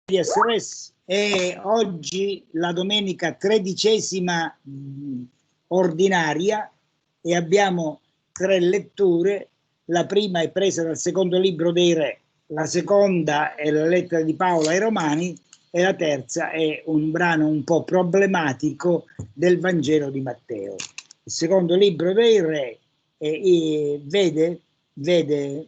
Medias Res è oggi la domenica 13ª ordinaria e abbiamo 3 letture. La prima è presa dal secondo libro dei Re, la seconda è la lettera di Paolo ai Romani e la terza è un brano un po' problematico del Vangelo di Matteo. Il secondo libro dei Re vede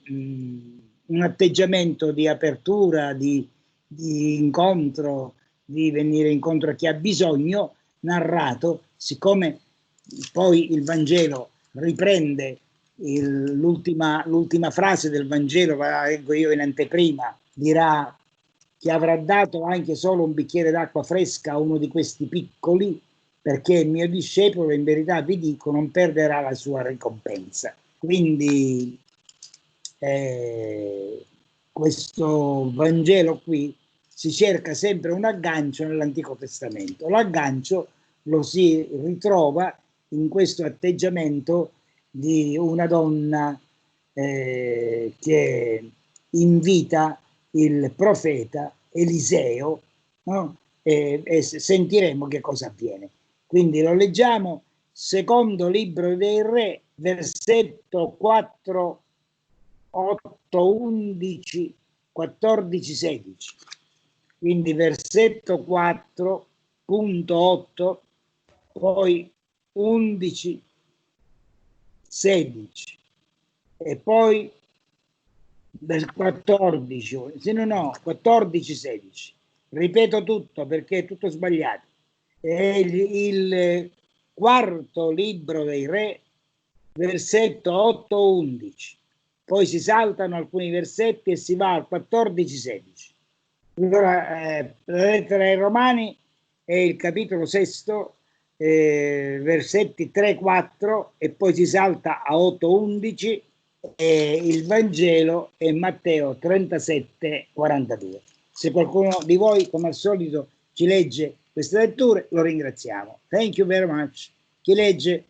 un atteggiamento di apertura, di incontro, di venire incontro a chi ha bisogno, narrato, siccome poi il Vangelo riprende l'ultima frase del Vangelo, la leggo io in anteprima, dirà: chi avrà dato anche solo un bicchiere d'acqua fresca a uno di questi piccoli, perché il mio discepolo, in verità vi dico, non perderà la sua ricompensa. Quindi questo Vangelo qui si cerca sempre un aggancio nell'Antico Testamento. L'aggancio lo si ritrova in questo atteggiamento di una donna che invita il profeta Eliseo, no? E sentiremo che cosa avviene. Quindi lo leggiamo, secondo libro dei Re, versetto 4, 8, 11, 14, 16. Quindi versetto 4.8, poi 11, 16 e poi del 14, se no 14, 16. Ripeto tutto perché è tutto sbagliato. È il quarto libro dei Re, versetto 8, 11. Poi si saltano alcuni versetti e si va al 14, 16. Allora, la lettera ai Romani è il capitolo 6, versetti 3, 4 e poi si salta a 8, 11 e il Vangelo è Matteo 37, 42. Se qualcuno di voi, come al solito, ci legge queste letture, lo ringraziamo. Thank you very much. Chi legge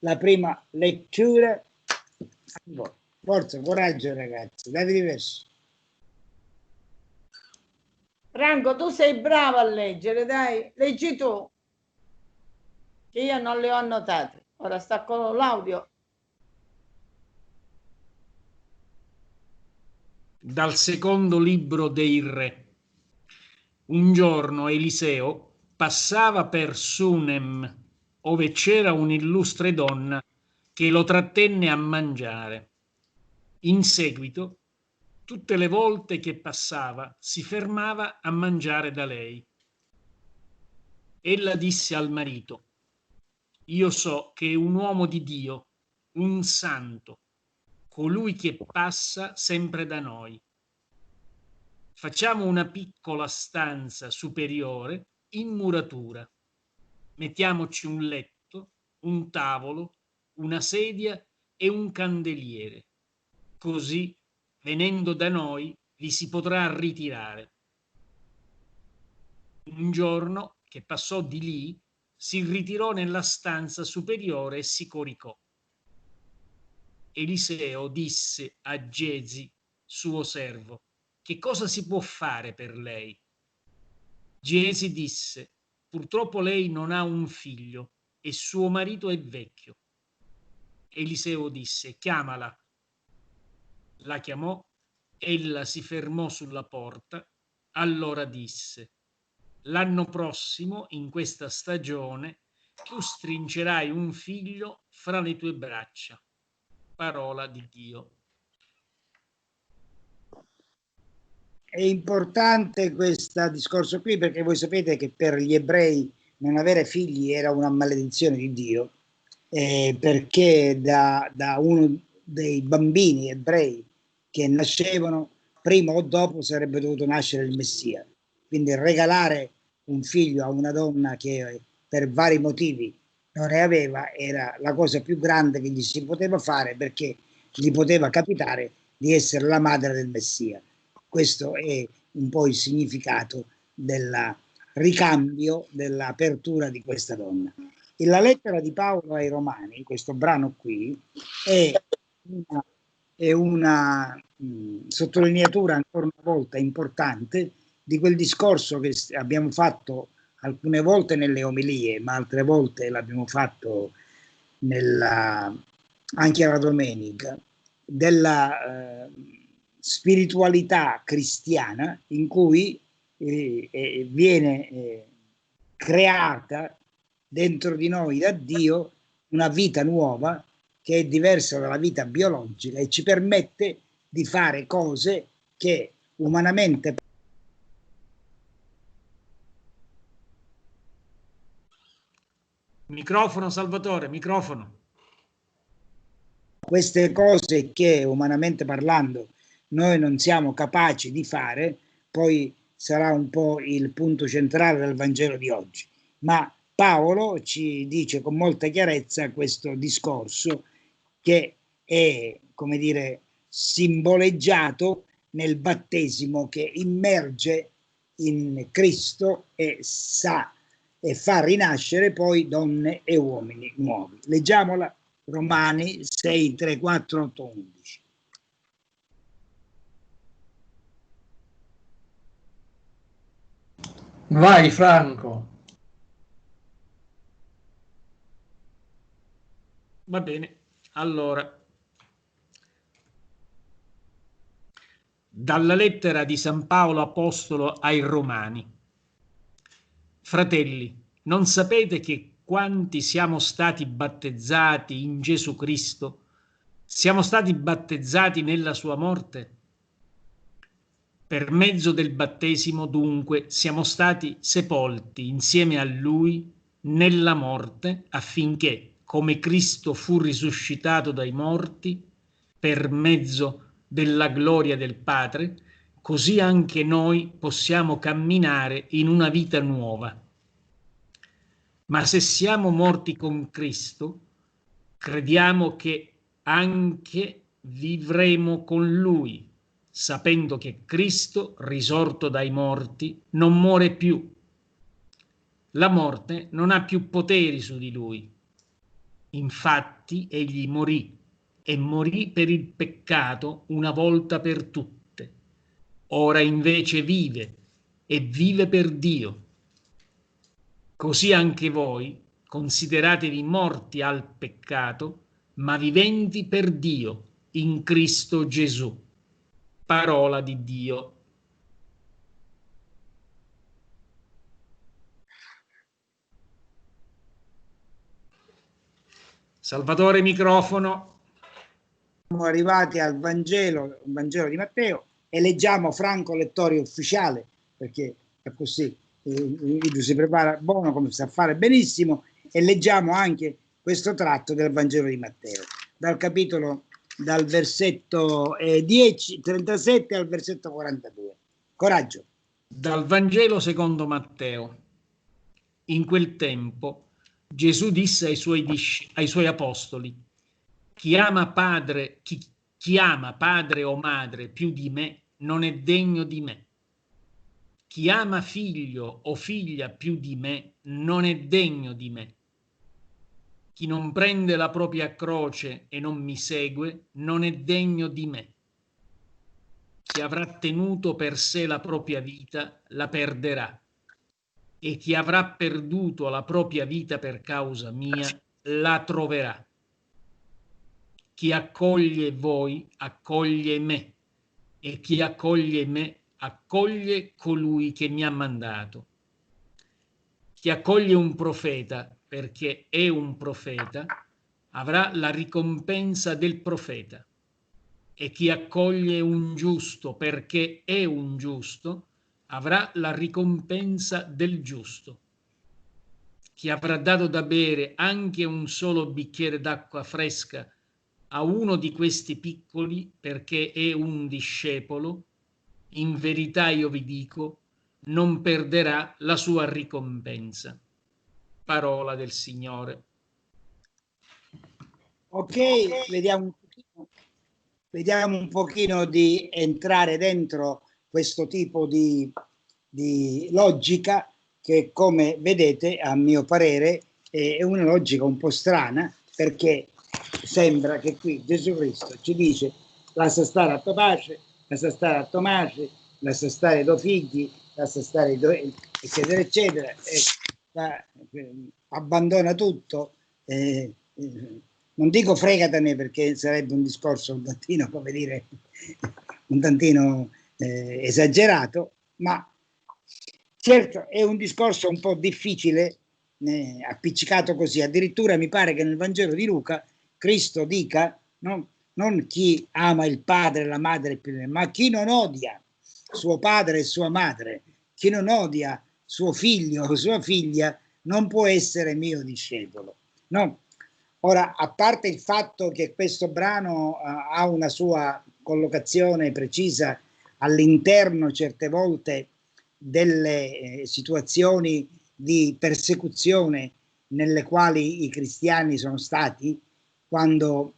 la prima lettura? Forza, coraggio ragazzi, date diverso. Franco, tu sei bravo a leggere, dai, leggi tu, che io non le ho annotate. Ora stacco l'audio. Dal secondo libro dei Re. Un giorno Eliseo passava per Sunem, ove c'era un'illustre donna che lo trattenne a mangiare. In seguito, tutte le volte che passava, si fermava a mangiare da lei. Ella disse al marito: io so che è un uomo di Dio, un santo, colui che passa sempre da noi. Facciamo una piccola stanza superiore in muratura. Mettiamoci un letto, un tavolo, una sedia e un candeliere. Così, venendo da noi, vi si potrà ritirare. Un giorno che passò di lì, si ritirò nella stanza superiore e si coricò. Eliseo disse a Gezi, suo servo: che cosa si può fare per lei? Gezi disse: purtroppo lei non ha un figlio e suo marito è vecchio. Eliseo disse: chiamala. La chiamò, ella si fermò sulla porta, allora disse: l'anno prossimo, in questa stagione, tu stringerai un figlio fra le tue braccia. Parola di Dio. È importante questo discorso qui perché voi sapete che per gli ebrei non avere figli era una maledizione di Dio, perché da uno dei bambini ebrei che nascevano, prima o dopo sarebbe dovuto nascere il Messia. Quindi regalare un figlio a una donna che per vari motivi non ne aveva era la cosa più grande che gli si poteva fare, perché gli poteva capitare di essere la madre del Messia. Questo è un po' il significato del ricambio, dell'apertura di questa donna. E la lettera di Paolo ai Romani, questo brano qui, è una sottolineatura ancora una volta importante di quel discorso che abbiamo fatto alcune volte nelle omelie, ma altre volte l'abbiamo fatto anche alla domenica, della spiritualità cristiana in cui viene creata dentro di noi da Dio una vita nuova che è diversa dalla vita biologica e ci permette di fare cose che umanamente Microfono, Salvatore, microfono. Queste cose che umanamente parlando noi non siamo capaci di fare, poi sarà un po' il punto centrale del Vangelo di oggi. Ma Paolo ci dice con molta chiarezza questo discorso che è, come dire, simboleggiato nel battesimo che immerge in Cristo e fa rinascere poi donne e uomini nuovi. Leggiamola, Romani 6, 3, 4, 8, 11. Vai Franco. Va bene, allora, dalla lettera di San Paolo Apostolo ai Romani. Fratelli, non sapete che quanti siamo stati battezzati in Gesù Cristo, siamo stati battezzati nella sua morte? Per mezzo del battesimo, dunque, siamo stati sepolti insieme a Lui nella morte, affinché, come Cristo fu risuscitato dai morti, per mezzo della gloria del Padre, così anche noi possiamo camminare in una vita nuova. Ma se siamo morti con Cristo, crediamo che anche vivremo con Lui, sapendo che Cristo, risorto dai morti, non muore più. La morte non ha più poteri su di Lui. Infatti, egli morì, e morì per il peccato una volta per tutte. Ora invece vive, e vive per Dio. Così anche voi consideratevi morti al peccato, ma viventi per Dio in Cristo Gesù. Parola di Dio. Salvatore, microfono. Siamo arrivati al Vangelo, il Vangelo di Matteo, e leggiamo Franco Lettore ufficiale, perché è così, il libro si prepara buono, come sa fare benissimo, e leggiamo anche questo tratto del Vangelo di Matteo, dal capitolo, dal versetto 37 al versetto 42. Coraggio. Dal Vangelo secondo Matteo. In quel tempo Gesù disse ai suoi apostoli: chi ama padre o madre più di me non è degno di me. Chi ama figlio o figlia più di me non è degno di me. Chi non prende la propria croce e non mi segue non è degno di me. Chi avrà tenuto per sé la propria vita la perderà, e chi avrà perduto la propria vita per causa mia la troverà. Chi accoglie voi accoglie me, e chi accoglie me accoglie colui che mi ha mandato. Chi accoglie un profeta perché è un profeta avrà la ricompensa del profeta, e chi accoglie un giusto perché è un giusto avrà la ricompensa del giusto. Chi avrà dato da bere anche un solo bicchiere d'acqua fresca a uno di questi piccoli perché è un discepolo, in verità io vi dico, non perderà la sua ricompensa. Parola del Signore. Ok, vediamo un pochino di entrare dentro questo tipo di logica che, come vedete, a mio parere è una logica un po' strana, perché sembra che qui Gesù Cristo ci dice: lascia stare a tuo pace, lascia stare a tua madre, lascia stare ai tuoi figli, basta stare eccetera eccetera, abbandona tutto, non dico fregatene perché sarebbe un discorso un tantino, come dire, un tantino esagerato, ma certo è un discorso un po' difficile, appiccicato così. Addirittura mi pare che nel Vangelo di Luca Cristo dica, no? Non chi ama il padre e la madre, ma chi non odia suo padre e sua madre, chi non odia suo figlio o sua figlia non può essere mio discepolo. No? Ora, a parte il fatto che questo brano ha una sua collocazione precisa all'interno certe volte delle situazioni di persecuzione nelle quali i cristiani sono stati, quando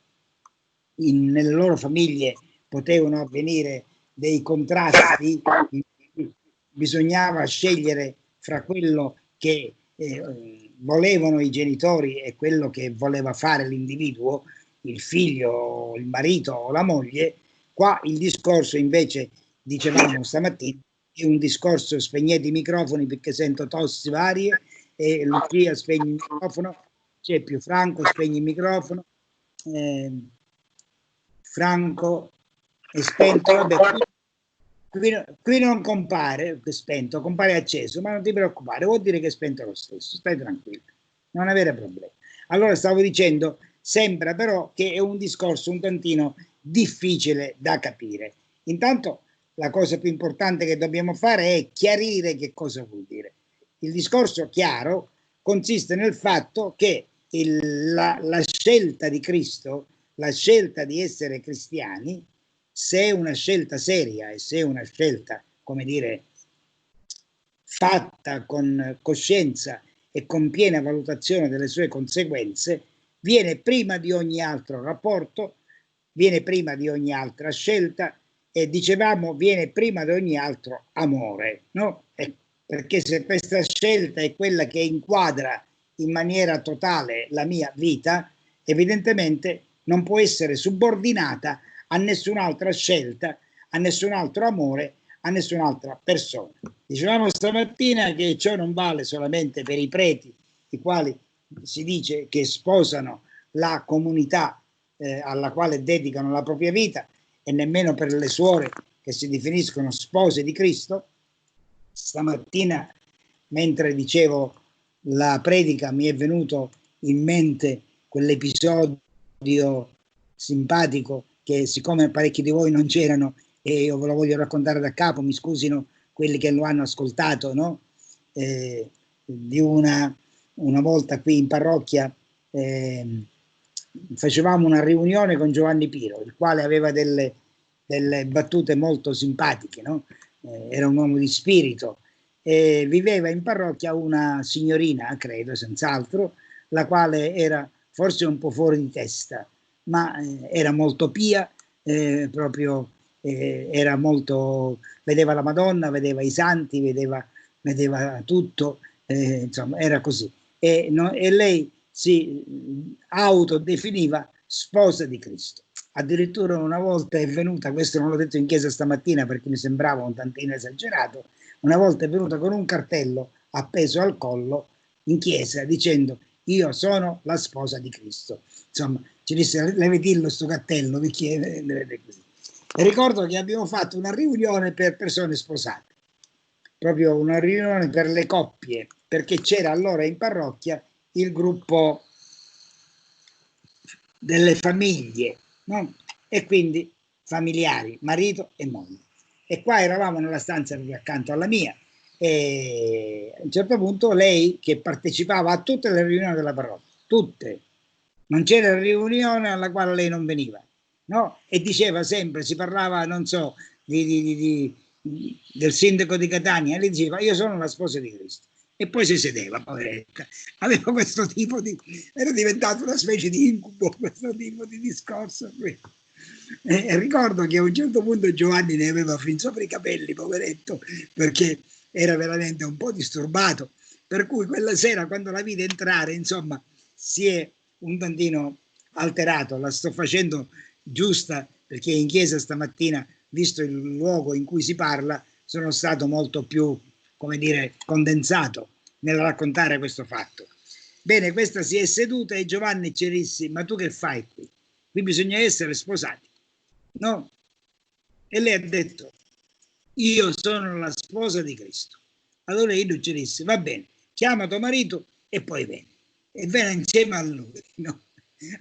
nelle loro famiglie potevano avvenire dei contrasti, bisognava scegliere fra quello che volevano i genitori e quello che voleva fare l'individuo, il figlio, il marito o la moglie. Qua il discorso invece, dicevamo stamattina, è un discorso spegnete i microfoni perché sento tossi varie, e Lucia spegne il microfono, c'è più Franco, spegne il microfono, Franco è spento, vabbè, qui non compare spento, compare acceso, ma non ti preoccupare, vuol dire che è spento lo stesso, stai tranquillo, non avere problemi. Allora stavo dicendo, sembra però che è un discorso un tantino difficile da capire. Intanto la cosa più importante che dobbiamo fare è chiarire che cosa vuol dire. Il discorso chiaro consiste nel fatto che la scelta di Cristo, la scelta di essere cristiani, se è una scelta seria e se è una scelta, come dire, fatta con coscienza e con piena valutazione delle sue conseguenze, viene prima di ogni altro rapporto, viene prima di ogni altra scelta e, dicevamo, viene prima di ogni altro amore, no? Perché se questa scelta è quella che inquadra in maniera totale la mia vita, evidentemente non può essere subordinata a nessun'altra scelta, a nessun altro amore, a nessun'altra persona. Dicevamo stamattina che ciò non vale solamente per i preti, i quali si dice che sposano la comunità alla quale dedicano la propria vita, e nemmeno per le suore che si definiscono spose di Cristo. Stamattina, mentre dicevo la predica, mi è venuto in mente quell'episodio simpatico che, siccome parecchi di voi non c'erano e io ve lo voglio raccontare da capo, mi scusino quelli che lo hanno ascoltato, no? Di una volta qui in parrocchia facevamo una riunione con Giovanni Piro, il quale aveva delle battute molto simpatiche, no? Era un uomo di spirito, e viveva in parrocchia una signorina, credo, senz'altro, la quale era forse un po' fuori di testa, ma era molto pia, proprio era molto, vedeva la Madonna, vedeva i santi, vedeva tutto, insomma era così. E lei si autodefiniva sposa di Cristo. Addirittura una volta è venuta, questo non l'ho detto in chiesa stamattina perché mi sembrava un tantino esagerato, una volta è venuta con un cartello appeso al collo in chiesa dicendo: io sono la sposa di Cristo. Insomma, ci disse: levetillo sto cartello, perché così. E ricordo che abbiamo fatto una riunione per persone sposate, proprio una riunione per le coppie, perché c'era allora in parrocchia il gruppo delle famiglie, no? E quindi familiari, marito e moglie. E qua eravamo nella stanza accanto alla mia, e a un certo punto lei, che partecipava a tutte le riunioni della parrocchia, tutte, non c'era riunione alla quale lei non veniva, no? E diceva sempre, si parlava, non so, del sindaco di Catania, e lei diceva: io sono la sposa di Cristo. E poi si sedeva, poveretta. Aveva questo tipo di, era diventato una specie di incubo questo tipo di discorso qui. Ricordo che a un certo punto Giovanni ne aveva fin sopra i capelli, poveretto, perché era veramente un po' disturbato, per cui quella sera, quando la vide entrare, insomma, si è un tantino alterato. La sto facendo giusta perché in chiesa stamattina, visto il luogo in cui si parla, sono stato molto più come dire, condensato nel raccontare questo fatto. Bene, questa si è seduta e Giovanni ci disse: ma tu che fai qui? Qui bisogna essere sposati, no? E lei ha detto: io sono la sposa di Cristo. Allora io ci disse: va bene, chiama tuo marito e poi vieni. E viene insieme a lui, no?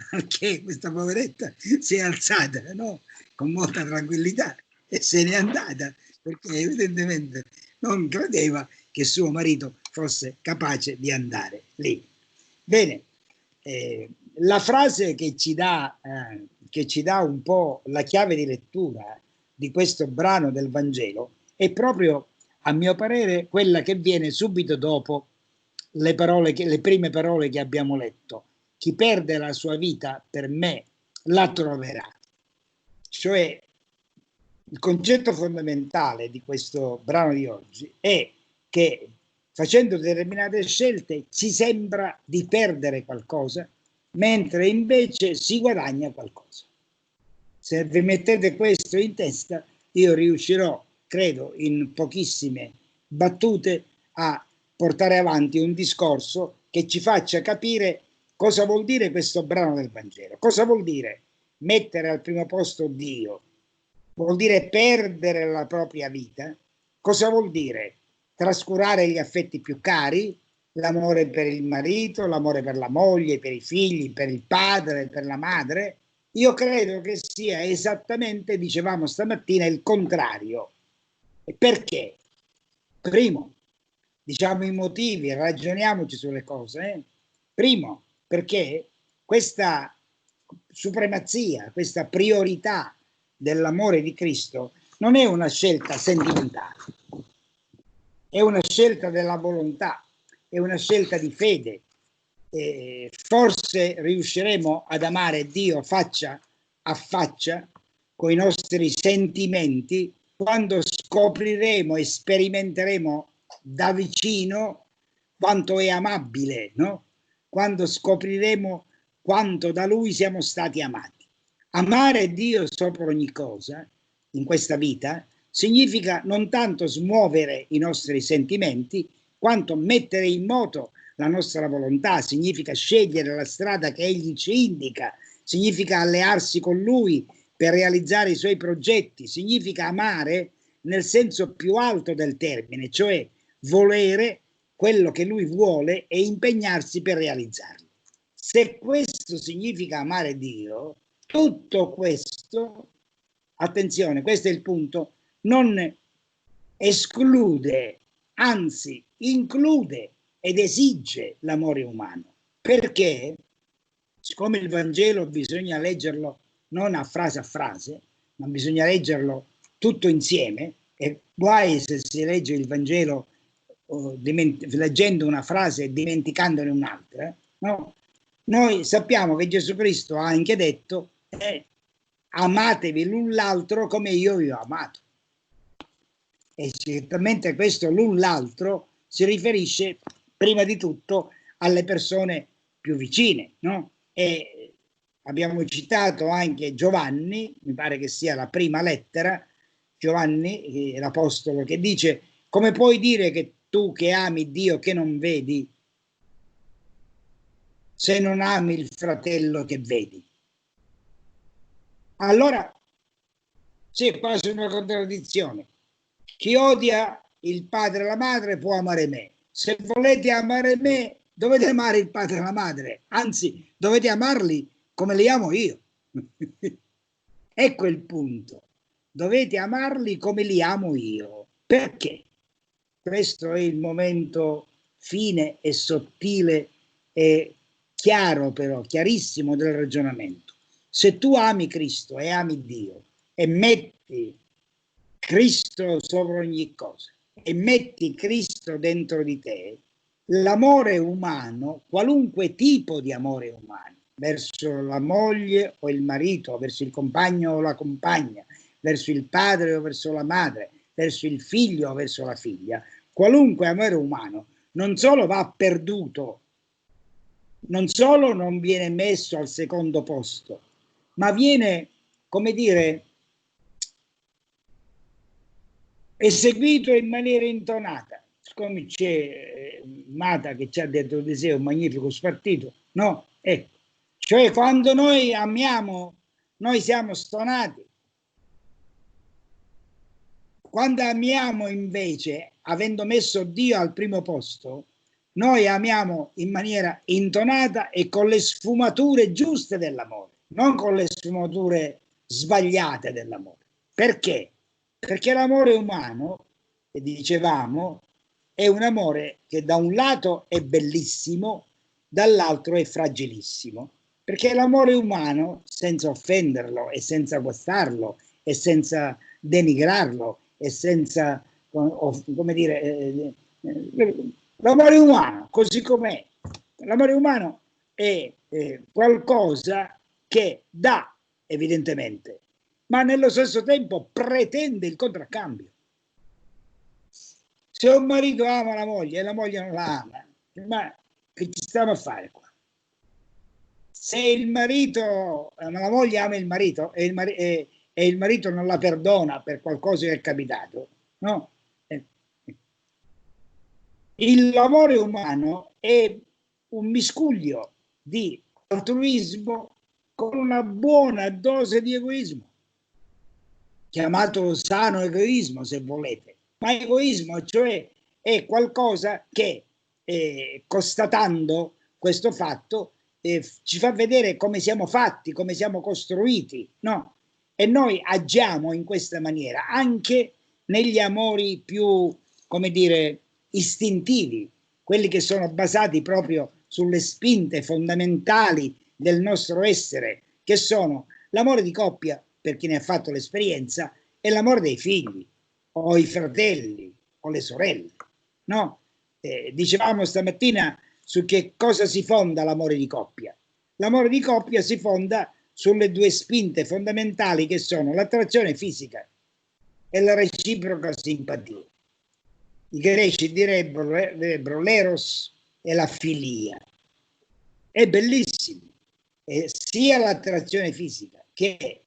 Perché questa poveretta si è alzata, no? Con molta tranquillità e se n'è andata, perché evidentemente non credeva che suo marito fosse capace di andare lì. Bene, la frase che ci dà un po' la chiave di lettura di questo brano del Vangelo è proprio, a mio parere, quella che viene subito dopo le prime parole che abbiamo letto. Chi perde la sua vita per me la troverà. Cioè, il concetto fondamentale di questo brano di oggi è che facendo determinate scelte ci sembra di perdere qualcosa, mentre invece si guadagna qualcosa. Se vi mettete questo in testa, io riuscirò, credo, in pochissime battute a portare avanti un discorso che ci faccia capire cosa vuol dire questo brano del Vangelo. Cosa vuol dire mettere al primo posto Dio? Vuol dire perdere la propria vita? Cosa vuol dire trascurare gli affetti più cari, l'amore per il marito, l'amore per la moglie, per i figli, per il padre, per la madre? Io credo che sia esattamente, dicevamo stamattina, il contrario. E perché? Primo, diciamo i motivi, ragioniamoci sulle cose. Primo, perché questa supremazia, questa priorità dell'amore di Cristo non è una scelta sentimentale, è una scelta della volontà, è una scelta di fede. Forse riusciremo ad amare Dio faccia a faccia con i nostri sentimenti quando scopriremo e sperimenteremo da vicino quanto è amabile, no? Quando scopriremo quanto da Lui siamo stati amati. Amare Dio sopra ogni cosa in questa vita significa non tanto smuovere i nostri sentimenti, quanto mettere in moto la nostra volontà, significa scegliere la strada che Egli ci indica, significa allearsi con Lui per realizzare i suoi progetti, significa amare nel senso più alto del termine, cioè volere quello che Lui vuole e impegnarsi per realizzarlo. Se questo significa amare Dio, tutto questo, attenzione, questo è il punto, non esclude, anzi include ed esige l'amore umano. Perché, siccome il Vangelo bisogna leggerlo non a frase, ma bisogna leggerlo tutto insieme, e guai se si legge il Vangelo leggendo una frase e dimenticandone un'altra, no? Noi sappiamo che Gesù Cristo ha anche detto amatevi l'un l'altro come io vi ho amato. E certamente questo l'un l'altro si riferisce prima di tutto alle persone più vicine, no? E abbiamo citato anche Giovanni, mi pare che sia la prima lettera, Giovanni, l'apostolo, che dice: come puoi dire che tu che ami Dio che non vedi, se non ami il fratello che vedi? Allora c'è quasi una contraddizione. Chi odia il padre e la madre può amare me. Se volete amare me, dovete amare il padre e la madre. Anzi, dovete amarli come li amo io. Ecco il punto. Dovete amarli come li amo io. Perché? Questo è il momento fine e sottile e chiaro, però, chiarissimo del ragionamento. Se tu ami Cristo e ami Dio e metti Cristo sopra ogni cosa e metti Cristo dentro di te, l'amore umano, qualunque tipo di amore umano, verso la moglie o il marito, verso il compagno o la compagna, verso il padre o verso la madre, verso il figlio o verso la figlia, qualunque amore umano non solo va perduto, non solo non viene messo al secondo posto, ma viene, come dire, eseguito in maniera intonata. siccome c'è Mata che c'ha dentro di sé un magnifico spartito, no? Ecco, cioè quando noi amiamo, noi siamo stonati. Quando amiamo invece, avendo messo Dio al primo posto, noi amiamo in maniera intonata e con le sfumature giuste dell'amore, non con le sfumature sbagliate dell'amore. Perché? Perché l'amore umano, che dicevamo, è un amore che da un lato è bellissimo, dall'altro è fragilissimo. Perché l'amore umano, senza offenderlo e senza guastarlo e senza denigrarlo e senza, come dire, l'amore umano, così com'è, l'amore umano è qualcosa che dà, evidentemente, ma nello stesso tempo pretende il contraccambio. Se un marito ama la moglie e la moglie non la ama, ma che ci stiamo a fare qua? Se il marito, la moglie ama il marito e il marito non la perdona per qualcosa che è capitato, no? L'amore umano è un miscuglio di altruismo con una buona dose di egoismo, chiamato sano egoismo se volete, ma egoismo cioè è qualcosa che constatando questo fatto ci fa vedere come siamo fatti, come siamo costruiti, no? E noi agiamo in questa maniera anche negli amori più, come dire, istintivi, quelli che sono basati proprio sulle spinte fondamentali del nostro essere, che sono l'amore di coppia, per chi ne ha fatto l'esperienza, e l'amore dei figli, o i fratelli, o le sorelle, no? Dicevamo stamattina su che cosa si fonda l'amore di coppia. L'amore di coppia si fonda sulle due spinte fondamentali che sono l'attrazione fisica e la reciproca simpatia. I greci direbbero l'eros e la filia. È bellissimo, sia l'attrazione fisica che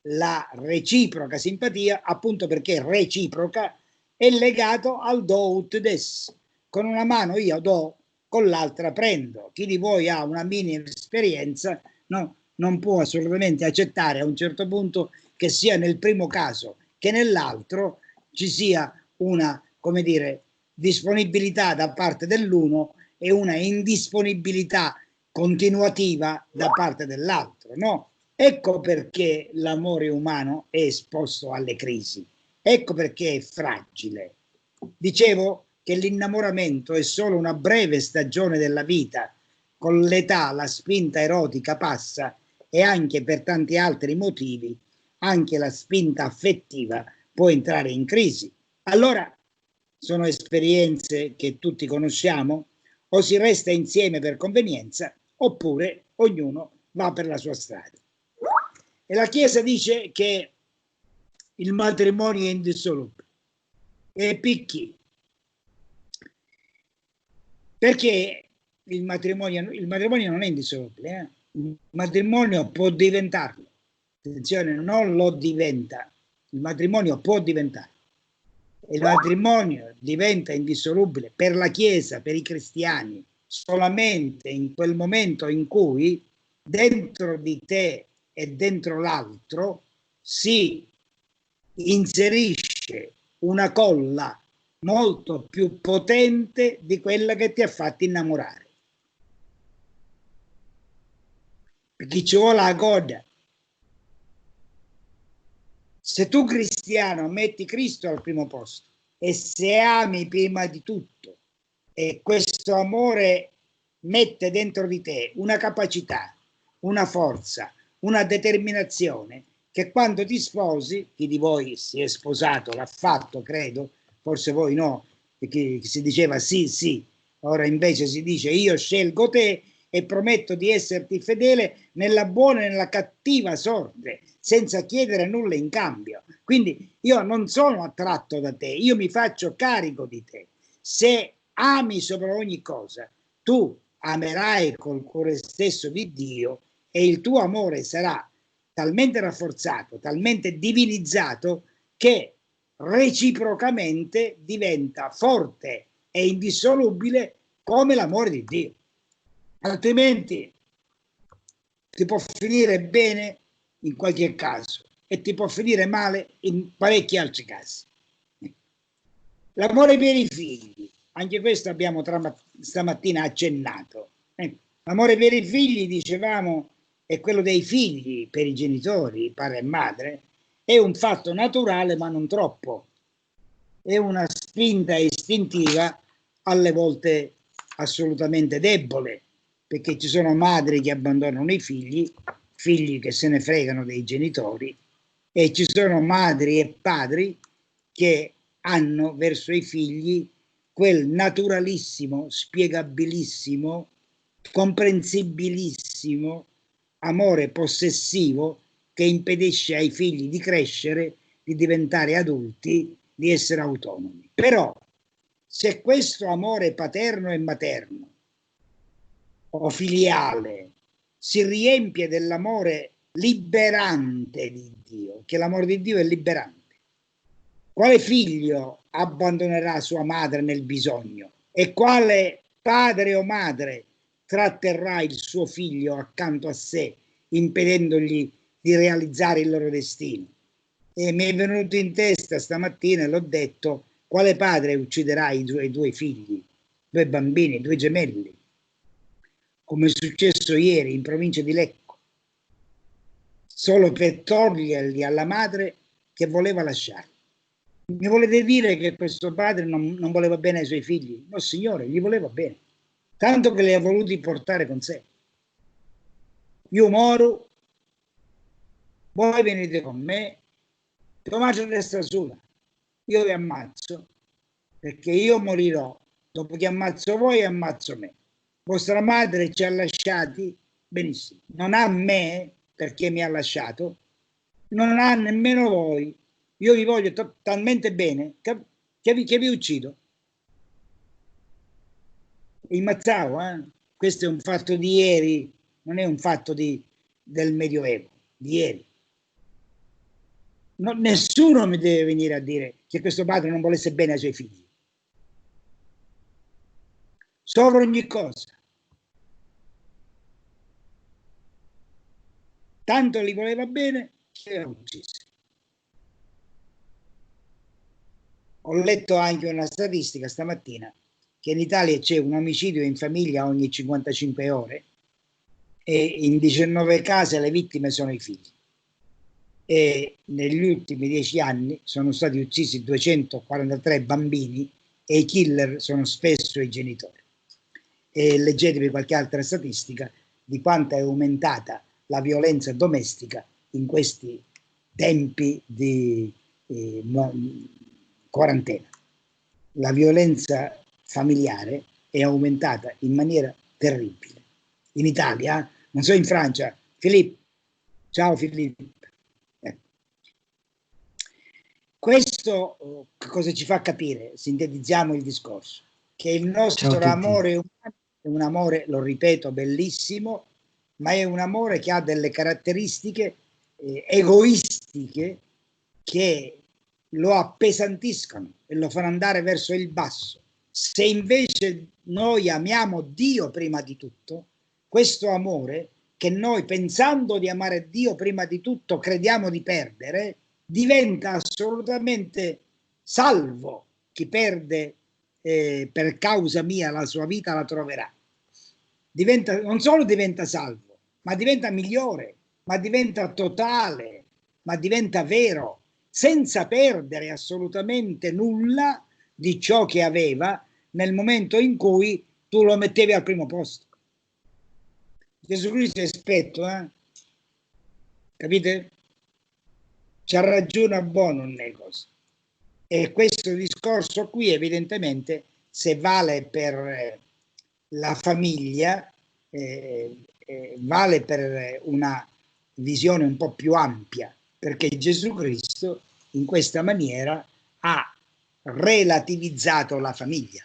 la reciproca simpatia, appunto perché reciproca, è legato al do ut des. Con una mano io do, con l'altra prendo. Chi di voi ha una minima esperienza, no, non può assolutamente accettare a un certo punto che sia nel primo caso che nell'altro ci sia una, come dire, disponibilità da parte dell'uno e una indisponibilità continuativa da parte dell'altro, no? Ecco perché l'amore umano è esposto alle crisi, ecco perché è fragile. Dicevo che l'innamoramento è solo una breve stagione della vita, con l'età la spinta erotica passa e anche per tanti altri motivi anche la spinta affettiva può entrare in crisi. Allora sono esperienze che tutti conosciamo, o si resta insieme per convenienza oppure ognuno va per la sua strada. E la Chiesa dice che il matrimonio è indissolubile. E picchi. Perché il matrimonio non è indissolubile. Il matrimonio può diventarlo. Attenzione, non lo diventa. Il matrimonio può diventare. Il matrimonio diventa indissolubile per la Chiesa, per i cristiani, solamente in quel momento in cui dentro di te e dentro l'altro si inserisce una colla molto più potente di quella che ti ha fatto innamorare. Perché ci vuole la coda. Se tu cristiano metti Cristo al primo posto e se ami prima di tutto e questo amore mette dentro di te una capacità, una forza, una determinazione che quando ti sposi, chi di voi si è sposato l'ha fatto, credo, forse voi no, perché si diceva sì, ora invece si dice io scelgo te e prometto di esserti fedele nella buona e nella cattiva sorte, senza chiedere nulla in cambio. Quindi io non sono attratto da te, io mi faccio carico di te. Se ami sopra ogni cosa, tu amerai col cuore stesso di Dio e il tuo amore sarà talmente rafforzato, talmente divinizzato che reciprocamente diventa forte e indissolubile come l'amore di Dio. Altrimenti ti può finire bene in qualche caso e ti può finire male in parecchi altri casi. L'amore per i figli, anche questo abbiamo stamattina accennato. L'amore per i figli, dicevamo, è quello dei figli per i genitori, padre e madre, è un fatto naturale ma non troppo. È una spinta istintiva, alle volte assolutamente debole, perché ci sono madri che abbandonano i figli, figli che se ne fregano dei genitori, e ci sono madri e padri che hanno verso i figli quel naturalissimo, spiegabilissimo, comprensibilissimo amore possessivo che impedisce ai figli di crescere, di diventare adulti, di essere autonomi. Però se questo amore paterno e materno o filiale si riempie dell'amore liberante di Dio, che l'amore di Dio è liberante, quale figlio abbandonerà sua madre nel bisogno e quale padre o madre tratterrà il suo figlio accanto a sé, impedendogli di realizzare il loro destino? E mi è venuto in testa stamattina, e l'ho detto, quale padre ucciderà i suoi due figli, due bambini, due gemelli, come è successo ieri in provincia di Lecco, solo per toglierli alla madre che voleva lasciarli? Mi volete dire che questo padre non voleva bene ai suoi figli? No, signore, gli voleva bene, tanto che li ha voluti portare con sé. Io moro, voi venite con me, Tommaso resta sola, io vi ammazzo, perché io morirò, dopo che ammazzo voi ammazzo me. Vostra madre ci ha lasciati, benissimo, non ha me perché mi ha lasciato, non ha nemmeno voi. Io vi voglio talmente bene che vi uccido. Il Mazzao, questo è un fatto di ieri, non è un fatto del Medioevo, di ieri. Nessuno mi deve venire a dire che questo padre non volesse bene ai suoi figli. Sopra ogni cosa. Tanto li voleva bene che li ha uccisi. Ho letto anche una statistica stamattina che in Italia c'è un omicidio in famiglia ogni 55 ore e in 19 casi le vittime sono i figli. E negli ultimi 10 anni sono stati uccisi 243 bambini e i killer sono spesso i genitori. E leggetevi qualche altra statistica di quanto è aumentata la violenza domestica in questi tempi di quarantena. La violenza familiare è aumentata in maniera terribile. In Italia, non so in Francia. Filippo, ciao Filippo. Questo cosa ci fa capire? Sintetizziamo il discorso, che il nostro amore umano è un amore, lo ripeto, bellissimo, ma è un amore che ha delle caratteristiche egoistiche che lo appesantiscono e lo fanno andare verso il basso. Se invece noi amiamo Dio prima di tutto, questo amore che noi, pensando di amare Dio prima di tutto, crediamo di perdere, diventa assolutamente salvo. Chi perde per causa mia la sua vita la troverà. Non solo diventa salvo, ma diventa migliore, ma diventa totale, ma diventa vero, senza perdere assolutamente nulla di ciò che aveva nel momento in cui tu lo mettevi al primo posto. Gesù Cristo è aspetto, capite? C'ha ragione a buono nelle cose. E questo discorso qui evidentemente, se vale per la famiglia, vale per una visione un po' più ampia, perché Gesù Cristo in questa maniera ha relativizzato la famiglia.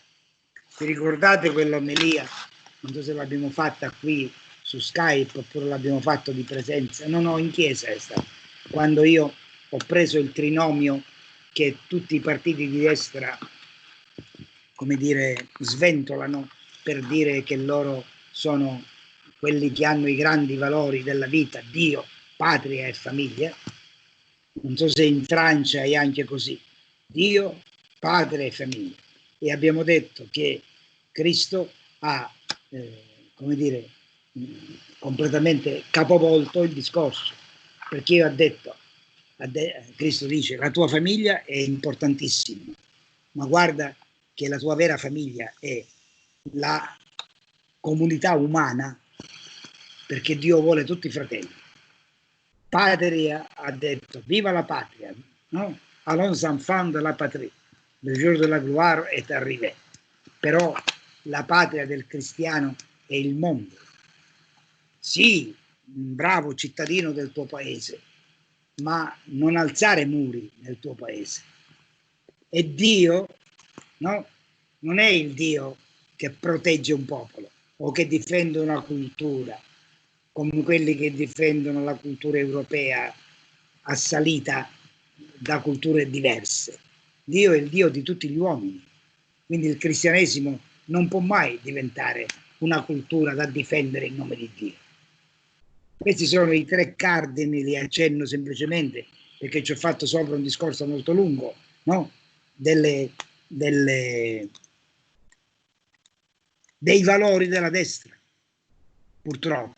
Vi ricordate quell'omelia? Non so se l'abbiamo fatta qui su Skype oppure l'abbiamo fatto di presenza. No, in chiesa è stato. Quando io ho preso il trinomio che tutti i partiti di destra, come dire, sventolano per dire che loro sono quelli che hanno i grandi valori della vita, Dio, patria e famiglia. Non so se in Francia è anche così, Dio, patria e famiglia. E abbiamo detto che Cristo ha, come dire, completamente capovolto il discorso, perché ha detto, Cristo dice, la tua famiglia è importantissima, ma guarda che la tua vera famiglia è la comunità umana, perché Dio vuole tutti i fratelli. Patria ha detto, viva la patria, no? Allons enfants de la patrie, le jour de la gloire est arrivé. Però la patria del cristiano è il mondo. Sì, un bravo cittadino del tuo paese, ma non alzare muri nel tuo paese. E Dio, no? Non è il Dio che protegge un popolo o che difende una cultura, come quelli che difendono la cultura europea assalita da culture diverse. Dio è il Dio di tutti gli uomini, quindi il cristianesimo non può mai diventare una cultura da difendere in nome di Dio. Questi sono i tre cardini, li accenno semplicemente perché ci ho fatto sopra un discorso molto lungo, no? Dei valori della destra, purtroppo.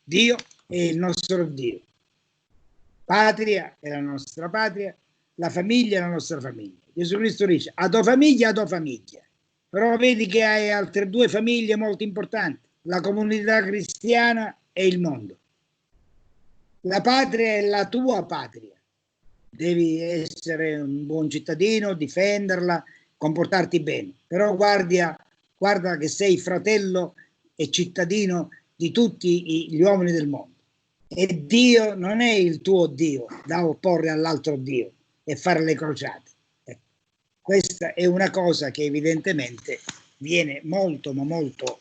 Dio è il nostro Dio, patria è la nostra patria, la famiglia è la nostra famiglia. Gesù Cristo dice a tua famiglia, però vedi che hai altre due famiglie molto importanti, la comunità cristiana e il mondo. La patria è la tua patria, devi essere un buon cittadino, difenderla, comportarti bene, però guarda che sei fratello e cittadino di tutti gli uomini del mondo. E Dio non è il tuo Dio da opporre all'altro Dio e fare le crociate. Questa è una cosa che evidentemente viene molto, ma molto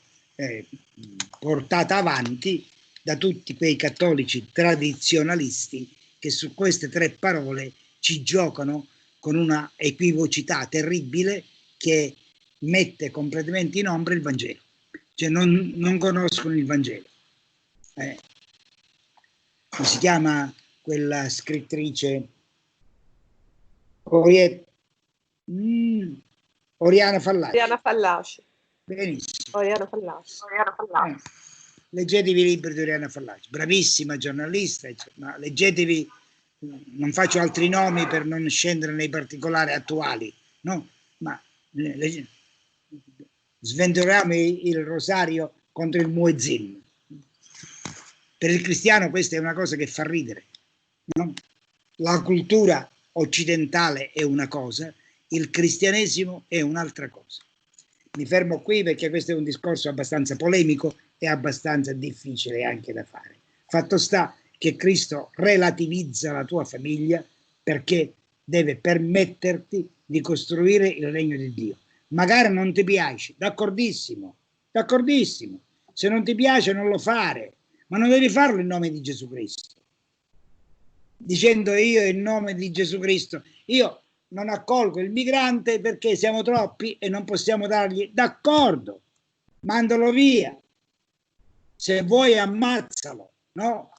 portata avanti da tutti quei cattolici tradizionalisti che su queste tre parole ci giocano con una equivocità terribile che mette completamente in ombra il Vangelo. Cioè non conoscono il Vangelo. Si chiama quella scrittrice Oriana Fallaci. Oriana Fallaci. Benissimo. Oriana Fallaci. Leggetevi i libri di Oriana Fallaci, bravissima giornalista, ma leggetevi, non faccio altri nomi per non scendere nei particolari attuali, no? Ma sventoliamo il rosario contro il muezzin. Per il cristiano questa è una cosa che fa ridere, no? La cultura occidentale è una cosa, il cristianesimo è un'altra cosa. Mi fermo qui perché questo è un discorso abbastanza polemico e abbastanza difficile anche da fare. Fatto sta che Cristo relativizza la tua famiglia perché deve permetterti di costruire il regno di Dio. Magari non ti piace, d'accordissimo, se non ti piace non lo fare, ma non devi farlo in nome di Gesù Cristo. Dicendo io in nome di Gesù Cristo, io non accolgo il migrante perché siamo troppi e non possiamo dargli, d'accordo, mandalo via, se vuoi ammazzalo, no?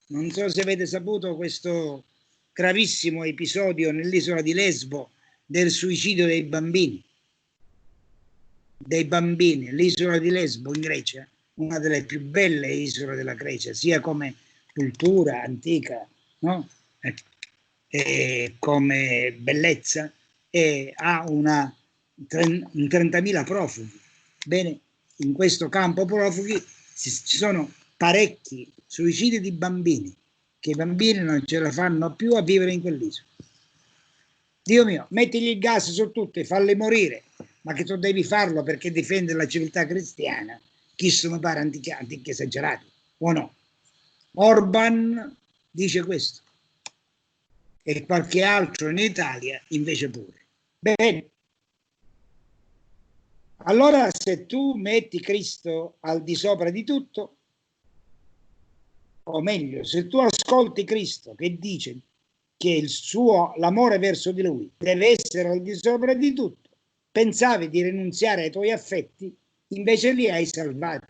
Non so se avete saputo questo gravissimo episodio nell'isola di Lesbo del suicidio dei bambini, l'isola di Lesbo in Grecia, una delle più belle isole della Grecia, sia come cultura antica, no? E come bellezza, e ha un 30.000 profughi. Bene, in questo campo profughi ci sono parecchi suicidi di bambini, che i bambini non ce la fanno più a vivere in quell'isola. Dio mio, mettigli il gas su tutti, falli morire, ma che tu devi farlo perché difende la civiltà cristiana, chi mi pare anche esagerato, o no? Orban dice questo e qualche altro in Italia invece pure. Bene, allora se tu metti Cristo al di sopra di tutto, o meglio, se tu ascolti Cristo che dice che l'amore verso di lui deve essere al di sopra di tutto, pensavi di rinunziare ai tuoi affetti, invece li hai salvati.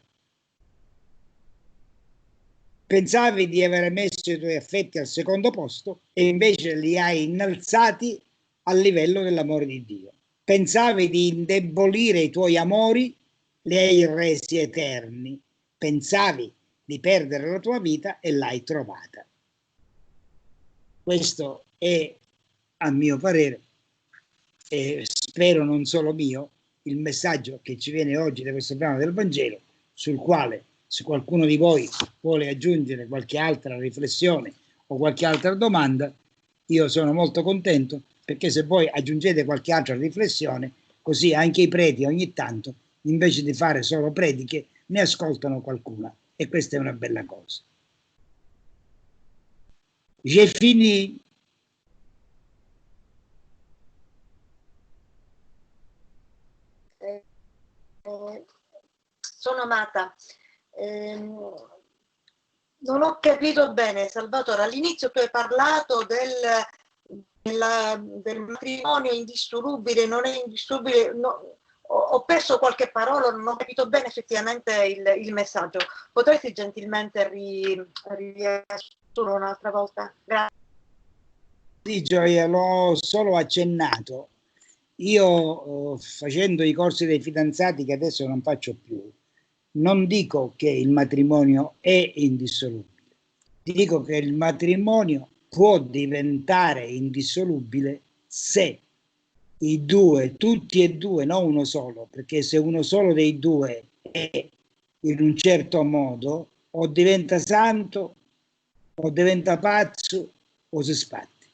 Pensavi di aver messo i tuoi affetti al secondo posto e invece li hai innalzati al livello dell'amore di Dio. Pensavi di indebolire i tuoi amori, li hai resi eterni. Pensavi di perdere la tua vita e l'hai trovata. Questo è, a mio parere, e spero non solo mio, il messaggio che ci viene oggi da questo brano del Vangelo, sul quale, se qualcuno di voi vuole aggiungere qualche altra riflessione o qualche altra domanda, io sono molto contento, perché se voi aggiungete qualche altra riflessione, così anche i preti ogni tanto, invece di fare solo prediche, ne ascoltano qualcuna, e questa è una bella cosa. J'ai fini. Sono amata. Non ho capito bene, Salvatore, all'inizio tu hai parlato del matrimonio indissolubile, non è indissolubile, no, ho perso qualche parola, non ho capito bene effettivamente il messaggio. Potresti gentilmente riassumere un'altra volta? Grazie. Sì, Gioia, l'ho solo accennato. Io, facendo i corsi dei fidanzati, che adesso non faccio più, non dico che il matrimonio è indissolubile, dico che il matrimonio può diventare indissolubile se i due, tutti e due, non uno solo, perché se uno solo dei due è in un certo modo, o diventa santo, o diventa pazzo, o si sbatti.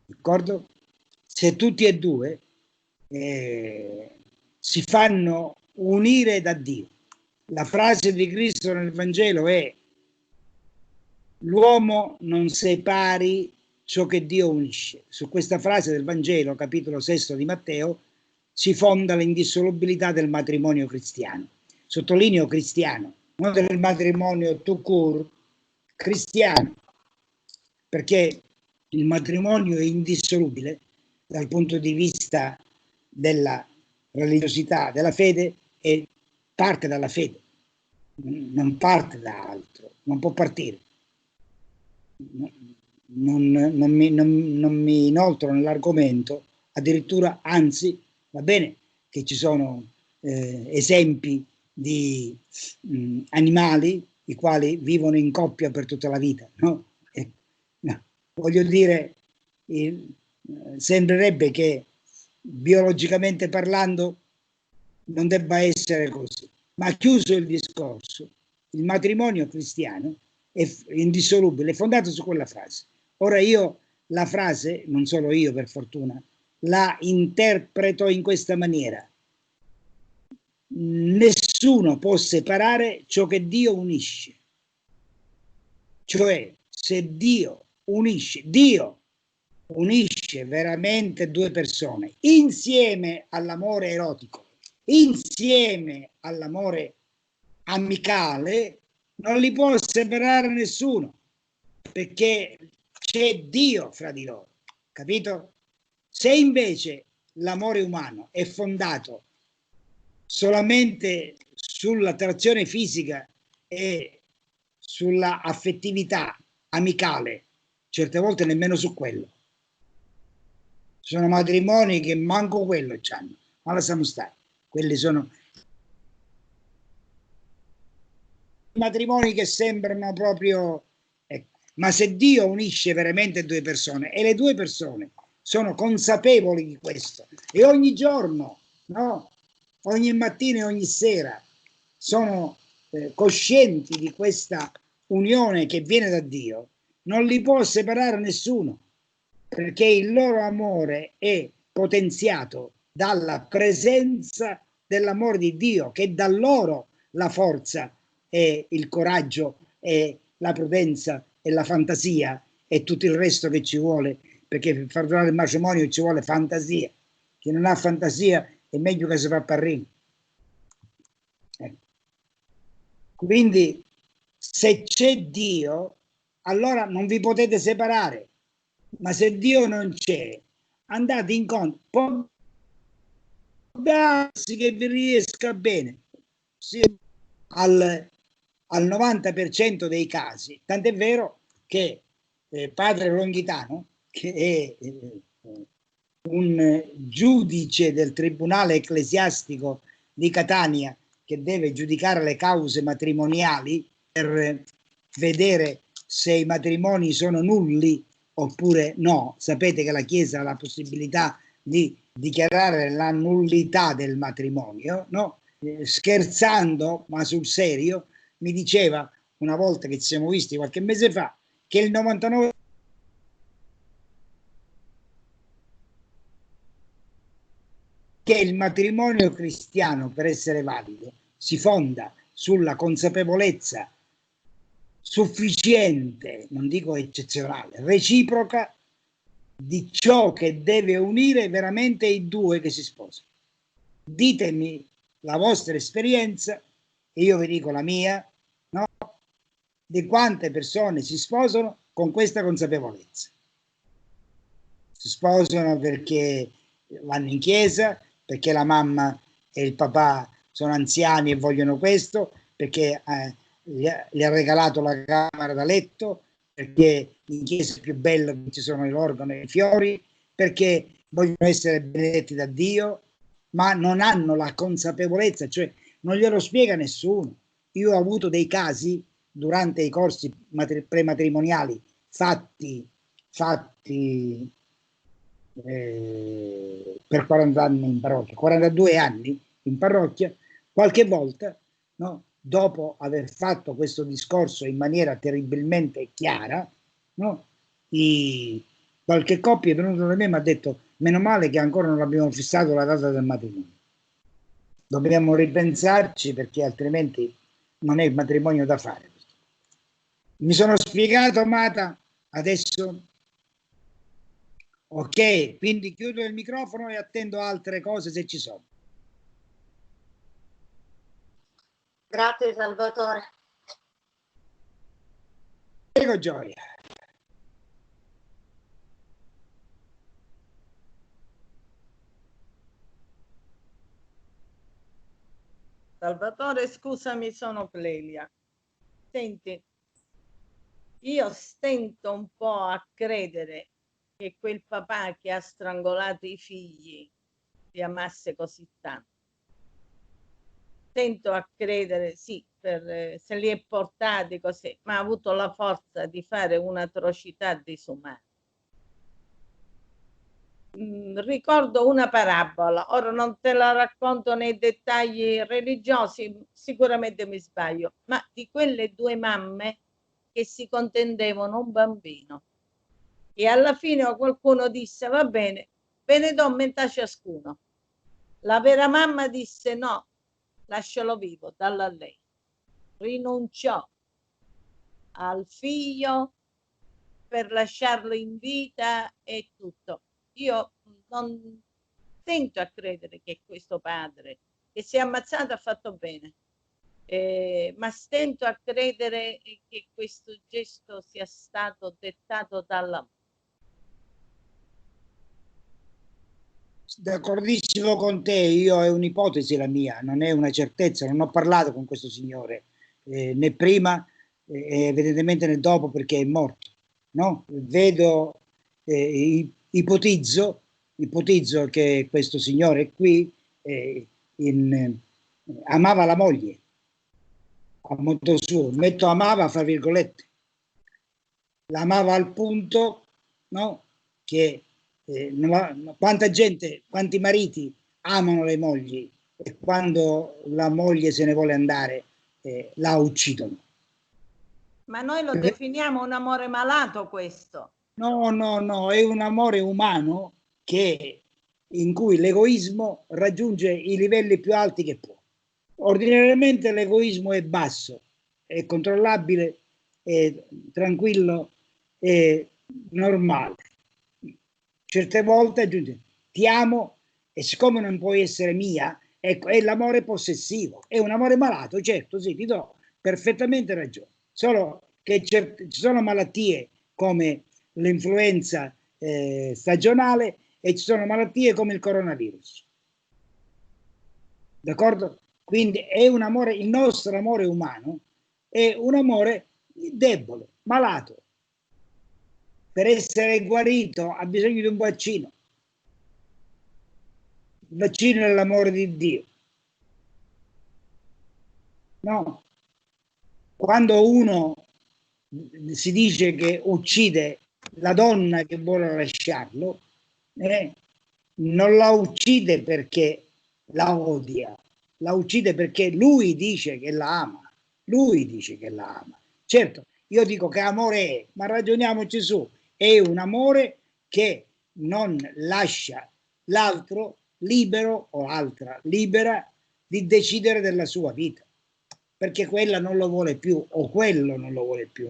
D'accordo? Se tutti e due si fanno unire da Dio. La frase di Cristo nel Vangelo è: l'uomo non separi ciò che Dio unisce. Su questa frase del Vangelo, capitolo 6 di Matteo, si fonda l'indissolubilità del matrimonio cristiano. Sottolineo cristiano, non del matrimonio tout court, cristiano, perché il matrimonio è indissolubile dal punto di vista della religiosità, della fede, e parte dalla fede, non parte da altro, non può partire. Non mi inoltro nell'argomento, addirittura, anzi, va bene che ci sono esempi di animali i quali vivono in coppia per tutta la vita, no? No, voglio dire, sembrerebbe che biologicamente parlando non debba essere così, ma chiuso il discorso, il matrimonio cristiano è indissolubile, è fondato su quella frase. Ora io la frase, non solo io per fortuna, la interpreto in questa maniera: nessuno può separare ciò che Dio unisce. Cioè, se Dio unisce veramente due persone insieme all'amore erotico, insieme all'amore amicale, non li può separare nessuno, perché c'è Dio fra di loro, capito? Se invece l'amore umano è fondato solamente sull'attrazione fisica e sulla affettività amicale, certe volte nemmeno su quello. Ci sono matrimoni che manco quello c'hanno, ma lasciamo stare. Quelli sono matrimoni che sembrano proprio... Ma se Dio unisce veramente due persone e le due persone sono consapevoli di questo e ogni giorno, no? Ogni mattina e ogni sera sono coscienti di questa unione che viene da Dio, non li può separare nessuno, perché il loro amore è potenziato dalla presenza dell'amore di Dio, che dà loro la forza e il coraggio e la prudenza e la fantasia e tutto il resto che ci vuole, perché per far durare il matrimonio ci vuole fantasia. Chi non ha fantasia è meglio che si fa parrino. Quindi se c'è Dio, allora non vi potete separare. Ma se Dio non c'è, andate incontro. Può darsi che vi riesca bene, sì, al 90% dei casi. Tant'è vero che padre Longhitano, che è un giudice del Tribunale Ecclesiastico di Catania, che deve giudicare le cause matrimoniali per vedere se i matrimoni sono nulli oppure no. Sapete che la Chiesa ha la possibilità di dichiarare la nullità del matrimonio, no? Scherzando, ma sul serio, mi diceva una volta che ci siamo visti qualche mese fa che il 99% che il matrimonio cristiano, per essere valido, si fonda sulla consapevolezza sufficiente, non dico eccezionale, reciproca di ciò che deve unire veramente i due che si sposano. Ditemi la vostra esperienza e io vi dico la mia, no? Di quante persone si sposano con questa consapevolezza. Si sposano perché vanno in chiesa, perché la mamma e il papà sono anziani e vogliono questo, perché gli ha regalato la camera da letto, perché in chiesa è più bello che ci sono l'organo e i fiori, perché vogliono essere benedetti da Dio, ma non hanno la consapevolezza, cioè non glielo spiega nessuno. Io ho avuto dei casi durante i corsi prematrimoniali fatti per 40 anni in parrocchia, 42 anni in parrocchia, qualche volta, no, dopo aver fatto questo discorso in maniera terribilmente chiara, no, qualche coppia è venuto da me e mi ha detto: meno male che ancora non abbiamo fissato la data del matrimonio, dobbiamo ripensarci perché altrimenti non è il matrimonio da fare. Mi sono spiegato, Mata? Adesso? Ok, quindi chiudo il microfono e attendo altre cose se ci sono. Grazie Salvatore. Prego Gioia. Salvatore, scusami, sono Clelia. Senti, io stento un po' a credere che quel papà che ha strangolato i figli li amasse così tanto. Stento a credere, sì, se li è portati così, ma ha avuto la forza di fare un'atrocità disumana. Ricordo una parabola, ora non te la racconto nei dettagli religiosi, sicuramente mi sbaglio, ma di quelle due mamme che si contendevano un bambino e alla fine qualcuno disse: va bene, ve ne do metà ciascuno. La vera mamma disse: no, lascialo vivo, dallo a lei. Rinunciò al figlio per lasciarlo in vita e tutto. Io non tento a credere che questo padre che si è ammazzato ha fatto bene, ma stento a credere che questo gesto sia stato dettato dall'amore. D'accordissimo con te, io è un'ipotesi la mia, non è una certezza, non ho parlato con questo signore né prima evidentemente né dopo perché è morto, no? Vedo, ipotizzo che questo signore qui amava la moglie a modo suo, metto amava fra virgolette, l'amava al punto, no, che quanta gente, quanti mariti amano le mogli e quando la moglie se ne vuole andare la uccidono. Ma noi lo definiamo un amore malato questo. No, è un amore umano in cui l'egoismo raggiunge i livelli più alti che può. Ordinariamente l'egoismo è basso, è controllabile, è tranquillo, è normale. Certe volte aggiunge ti amo e siccome non puoi essere mia, ecco, è l'amore possessivo, è un amore malato, certo, sì, ti do perfettamente ragione. Solo che ci sono malattie come l'influenza stagionale e ci sono malattie come il coronavirus. D'accordo? Quindi è un amore, il nostro amore umano è un amore debole, malato. Per essere guarito ha bisogno di un vaccino. Il vaccino è l'amore di Dio. No? Quando uno si dice che uccide la donna che vuole lasciarlo, non la uccide perché la odia, la uccide perché lui dice che la ama. Lui dice che la ama. Certo, io dico che amore è, ma ragioniamoci su, è un amore che non lascia l'altro libero o l'altra libera di decidere della sua vita, perché quella non lo vuole più o quello non lo vuole più,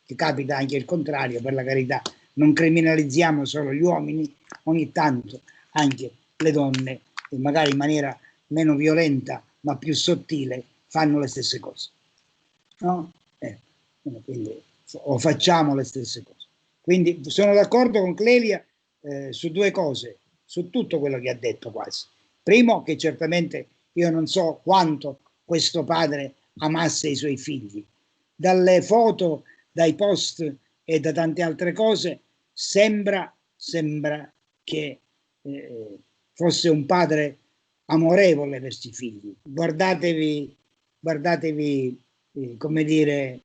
che capita anche il contrario, per la carità, non criminalizziamo solo gli uomini, ogni tanto anche le donne, magari in maniera meno violenta ma più sottile, fanno le stesse cose, no? Quindi, o facciamo le stesse cose. Quindi sono d'accordo con Clelia su due cose, su tutto quello che ha detto quasi. Primo, che certamente io non so quanto questo padre amasse i suoi figli. Dalle foto, dai post e da tante altre cose sembra che fosse un padre amorevole verso i figli. Guardatevi come dire,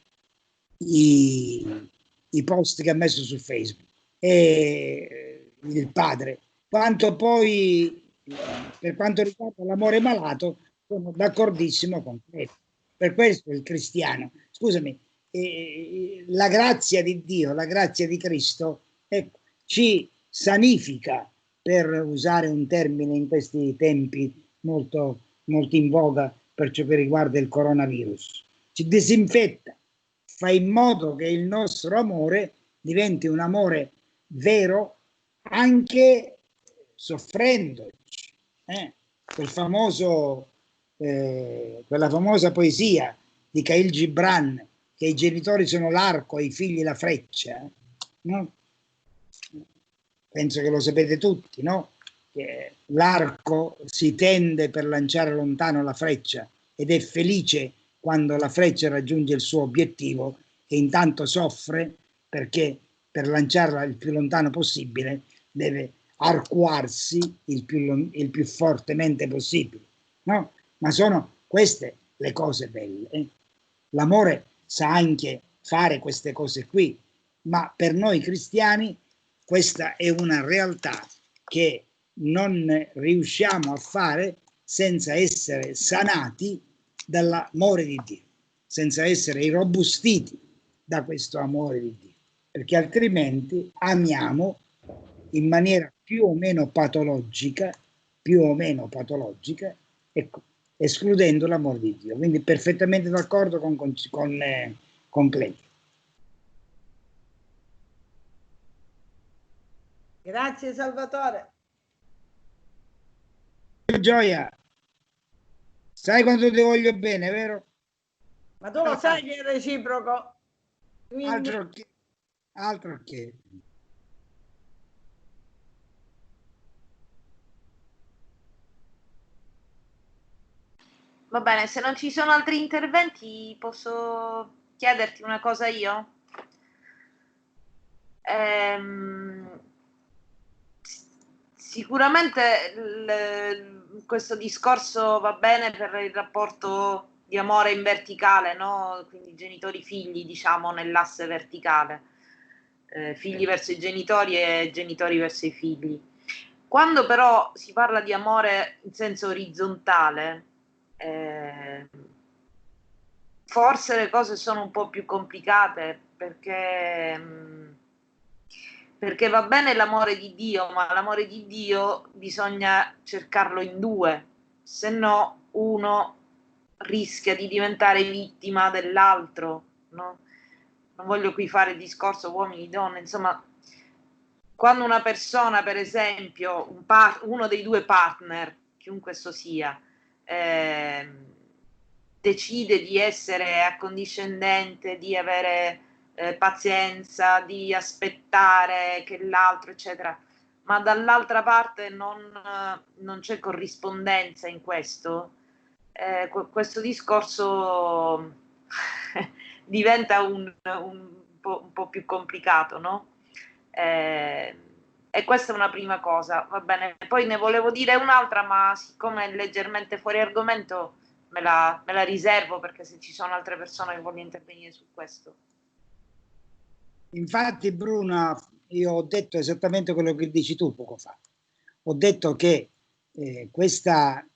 i post che ha messo su Facebook. E il padre, quanto poi per quanto riguarda l'amore malato, sono d'accordissimo con te. Per questo il cristiano, scusami, la grazia di Dio, la grazia di Cristo, ci sanifica, per usare un termine in questi tempi molto, molto in voga per ciò che riguarda il coronavirus. Ci disinfetta, fa in modo che il nostro amore diventi un amore vero anche soffrendoci. Quella famosa poesia di Khalil Gibran, che i genitori sono l'arco e i figli la freccia, no? Penso che lo sapete tutti, no? Che l'arco si tende per lanciare lontano la freccia ed è felice quando la freccia raggiunge il suo obiettivo, e intanto soffre perché per lanciarla il più lontano possibile deve arcuarsi il più fortemente possibile, no? Ma sono queste le cose belle. L'amore sa anche fare queste cose qui, ma per noi cristiani questa è una realtà che non riusciamo a fare senza essere sanati dall'amore di Dio, senza essere irrobustiti da questo amore di Dio, perché altrimenti amiamo in maniera più o meno patologica, ecco, escludendo l'amore di Dio. Quindi perfettamente d'accordo con Clelia. Grazie Salvatore. Gioia, sai quanto ti voglio bene, vero? Ma tu lo sai che è reciproco. Quindi... Altro che. Va bene, se non ci sono altri interventi, posso chiederti una cosa io? Sicuramente questo discorso va bene per il rapporto di amore in verticale, no? Quindi genitori-figli, diciamo, nell'asse verticale, figli verso i genitori e genitori verso i figli. Quando però si parla di amore in senso orizzontale, forse le cose sono un po' più complicate, perché va bene l'amore di Dio, ma l'amore di Dio bisogna cercarlo in due, se no uno rischia di diventare vittima dell'altro, no? Non voglio qui fare il discorso uomini, donne, insomma, quando una persona, per esempio, uno dei due partner, chiunque esso sia, decide di essere accondiscendente, di avere pazienza, di aspettare che l'altro, eccetera, ma dall'altra parte non c'è corrispondenza in questo, questo discorso diventa un po' più complicato, no? E questa è una prima cosa, va bene. Poi ne volevo dire un'altra, ma siccome è leggermente fuori argomento, me la riservo, perché se ci sono altre persone che vogliono intervenire su questo. Infatti, Bruna, io ho detto esattamente quello che dici tu poco fa. Ho detto che questa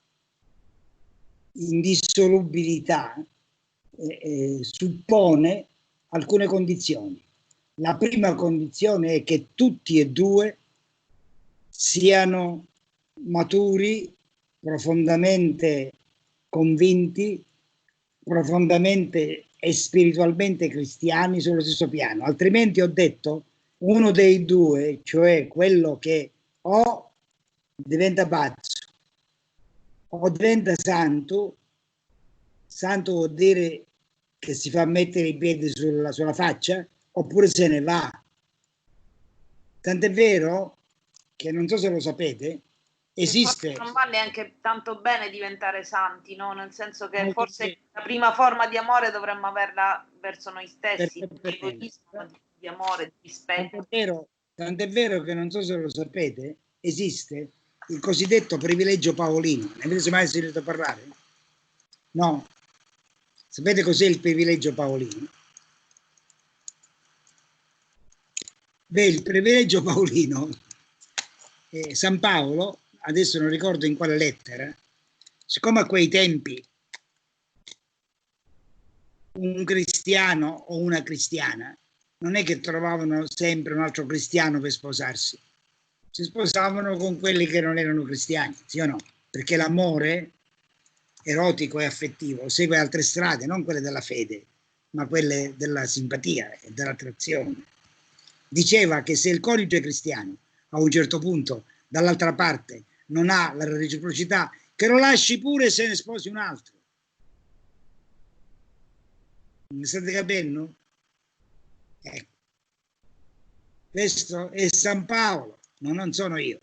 indissolubilità suppone alcune condizioni. La prima condizione è che tutti e due siano maturi, profondamente convinti, profondamente e spiritualmente cristiani sullo stesso piano. Altrimenti, ho detto, uno dei due, cioè quello che o diventa pazzo o diventa santo. Santo vuol dire che si fa mettere i piedi sulla faccia, oppure se ne va. Tant'è vero che, non so se lo sapete, esiste... Non va neanche tanto bene diventare santi, no? Nel senso che forse la prima forma di amore dovremmo averla verso noi stessi, egoismo, di amore, di rispetto. Tant'è vero che, non so se lo sapete, esiste il cosiddetto privilegio paolino. Ne avete mai sentito parlare? No? Sapete cos'è il privilegio paolino? Beh, il privilegio paolino, San Paolo, adesso non ricordo in quale lettera, siccome a quei tempi un cristiano o una cristiana non è che trovavano sempre un altro cristiano per sposarsi, si sposavano con quelli che non erano cristiani, sì o no? Perché l'amore erotico e affettivo segue altre strade, non quelle della fede, ma quelle della simpatia e dell'attrazione. Diceva che se il coniuge cristiano a un certo punto dall'altra parte non ha la reciprocità, che lo lasci pure se ne sposi un altro. Mi state capendo? Ecco. Questo è San Paolo, non sono io.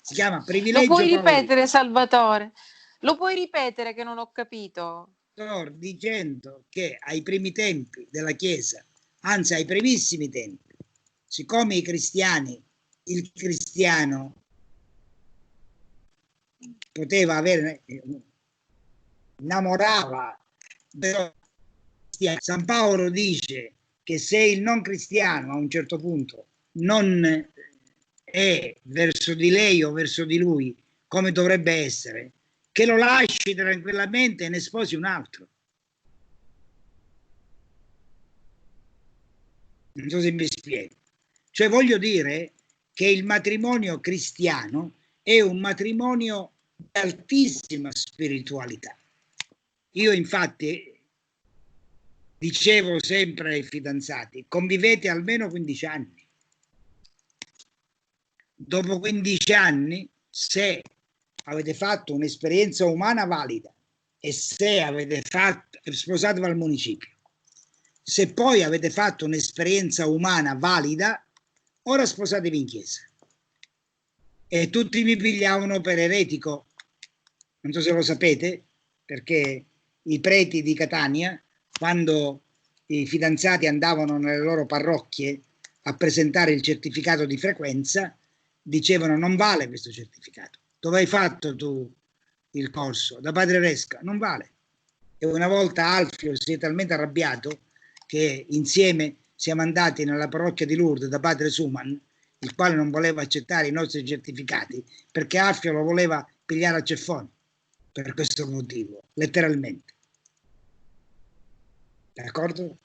Si chiama privilegio. Lo puoi paolino. ripetere, Salvatore? Lo puoi ripetere che non ho capito? Sto dicendo che ai primi tempi della Chiesa, anzi ai primissimi tempi, siccome i cristiani, il cristiano poteva avere, innamorava, però San Paolo dice che se il non cristiano a un certo punto non è verso di lei o verso di lui come dovrebbe essere, che lo lasci tranquillamente e ne sposi un altro. Non so se mi spiego. Cioè, voglio dire che il matrimonio cristiano è un matrimonio di altissima spiritualità. Io infatti dicevo sempre ai fidanzati: convivete almeno 15 anni. Dopo 15 anni, se avete fatto un'esperienza umana valida e se avete fatto, sposatevi al municipio, se poi avete fatto un'esperienza umana valida, ora sposatevi in chiesa. E tutti mi pigliavano per eretico, non so se lo sapete, perché i preti di Catania, quando i fidanzati andavano nelle loro parrocchie a presentare il certificato di frequenza, dicevano: non vale questo certificato. Dove hai fatto tu il corso? Da Padre Resca? Non vale. E una volta Alfio si è talmente arrabbiato che insieme siamo andati nella parrocchia di Lourdes da Padre Suman, il quale non voleva accettare i nostri certificati perché Alfio lo voleva pigliare a ceffoni, per questo motivo, letteralmente. D'accordo?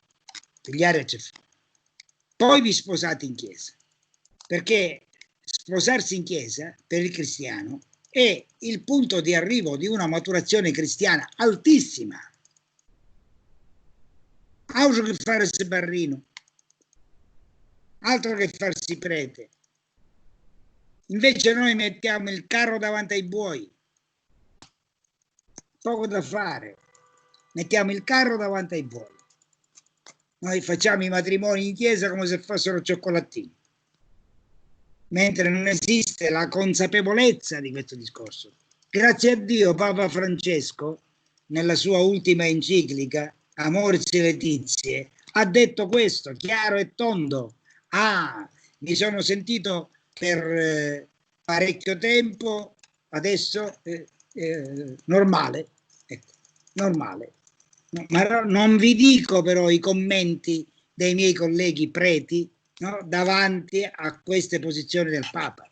Pigliare a ceffoni. Poi vi sposate in chiesa, perché sposarsi in chiesa per il cristiano è il punto di arrivo di una maturazione cristiana altissima. Altro che farsi barrino, altro che farsi prete. Invece noi mettiamo il carro davanti ai buoi, poco da fare, mettiamo il carro davanti ai buoi. Noi facciamo i matrimoni in chiesa come se fossero cioccolatini, mentre non esiste la consapevolezza di questo discorso. Grazie a Dio Papa Francesco, nella sua ultima enciclica, Amoris Laetitia, ha detto questo, chiaro e tondo. Mi sono sentito per parecchio tempo, adesso normale, ecco, normale. No, ma non vi dico però i commenti dei miei colleghi preti, no, davanti a queste posizioni del Papa.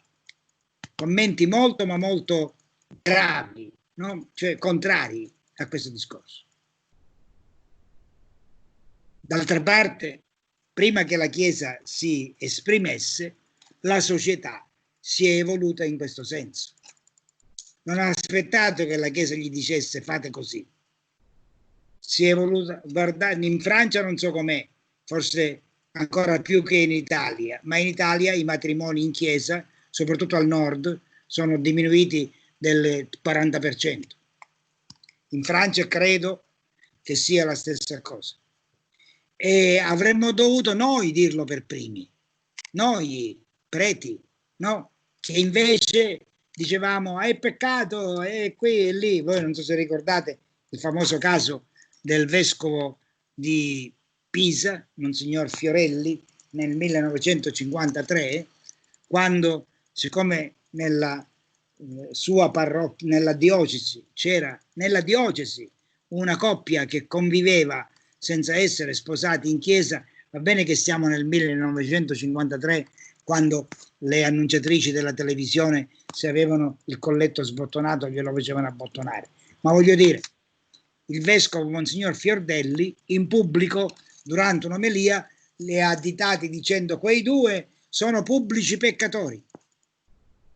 Commenti molto ma molto gravi, no? Cioè contrari a questo discorso. D'altra parte, prima che la Chiesa si esprimesse, la società si è evoluta in questo senso. Non ha aspettato che la Chiesa gli dicesse fate così. Si è evoluta, guardate, in Francia non so com'è, forse ancora più che in Italia, ma in Italia i matrimoni in chiesa, soprattutto al nord, sono diminuiti del 40%. In Francia credo che sia la stessa cosa. E avremmo dovuto noi dirlo per primi, noi preti, no? Che invece dicevamo è peccato, è qui e lì. Voi non so se ricordate il famoso caso del vescovo di Pisa, Monsignor Fiorelli, nel 1953, quando, siccome nella sua parrocchia, nella diocesi, c'era nella diocesi una coppia che conviveva senza essere sposati in chiesa, va bene che siamo nel 1953, quando le annunciatrici della televisione, se avevano il colletto sbottonato, glielo facevano abbottonare, ma voglio dire, il vescovo Monsignor Fiordelli in pubblico durante un'omelia le ha additati dicendo quei due sono pubblici peccatori.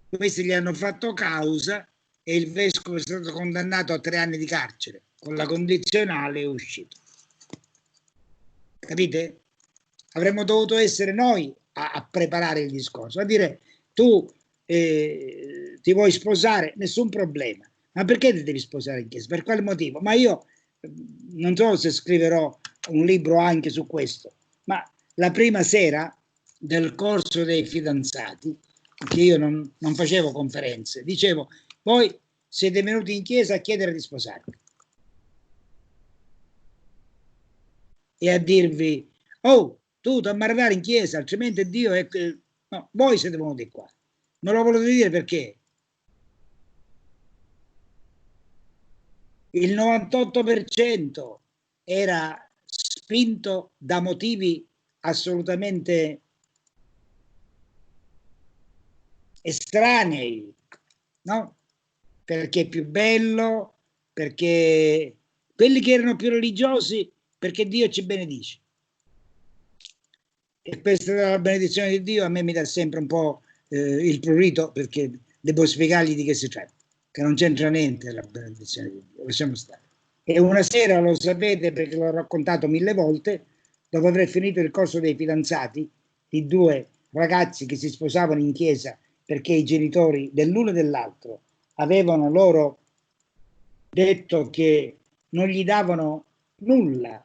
Questi gli hanno fatto causa e il vescovo è stato condannato a 3 anni di carcere, con la condizionale è uscito. Capite? Avremmo dovuto essere noi a preparare il discorso, a dire tu ti vuoi sposare, nessun problema. Ma perché ti devi sposare in chiesa? Per quale motivo? Ma io non so se scriverò un libro anche su questo, ma la prima sera del corso dei fidanzati, che io non facevo conferenze, dicevo, voi siete venuti in chiesa a chiedere di sposarvi e a dirvi, oh, tu ti ammaradare in chiesa, altrimenti Dio è... No, voi siete venuti qua. Non lo volete dire perché? Il 98% era spinto da motivi assolutamente estranei, no? Perché è più bello, perché quelli che erano più religiosi, perché Dio ci benedice. E questa è la benedizione di Dio, a me mi dà sempre un po' il prurito, perché devo spiegargli di che si tratta, che non c'entra niente la benedizione di Dio, lasciamo stare. E una sera, lo sapete perché l'ho raccontato 1000 volte, dopo aver finito il corso dei fidanzati, di 2 ragazzi che si sposavano in chiesa perché i genitori dell'uno e dell'altro avevano loro detto che non gli davano nulla,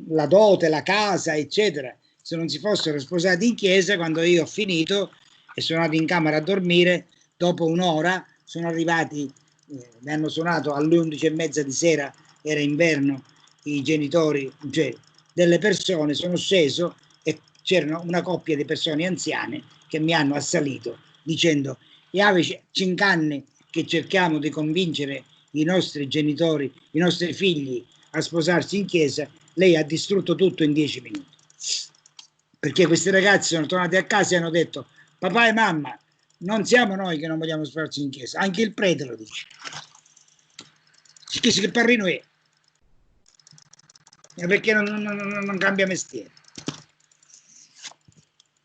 la dote, la casa, eccetera, se non si fossero sposati in chiesa. Quando io ho finito e sono andato in camera a dormire, dopo un'ora sono arrivati, mi hanno suonato alle 11:30 di sera, era inverno, i genitori, cioè delle persone, sono sceso e c'erano una coppia di persone anziane che mi hanno assalito dicendo "Iavi 5 anni che cerchiamo di convincere i nostri genitori, i nostri figli a sposarsi in chiesa, lei ha distrutto tutto in 10 minuti. Perché questi ragazzi sono tornati a casa e hanno detto papà e mamma, non siamo noi che non vogliamo sposarci in chiesa, anche il prete lo dice. Che parrino è? Perché non cambia mestiere.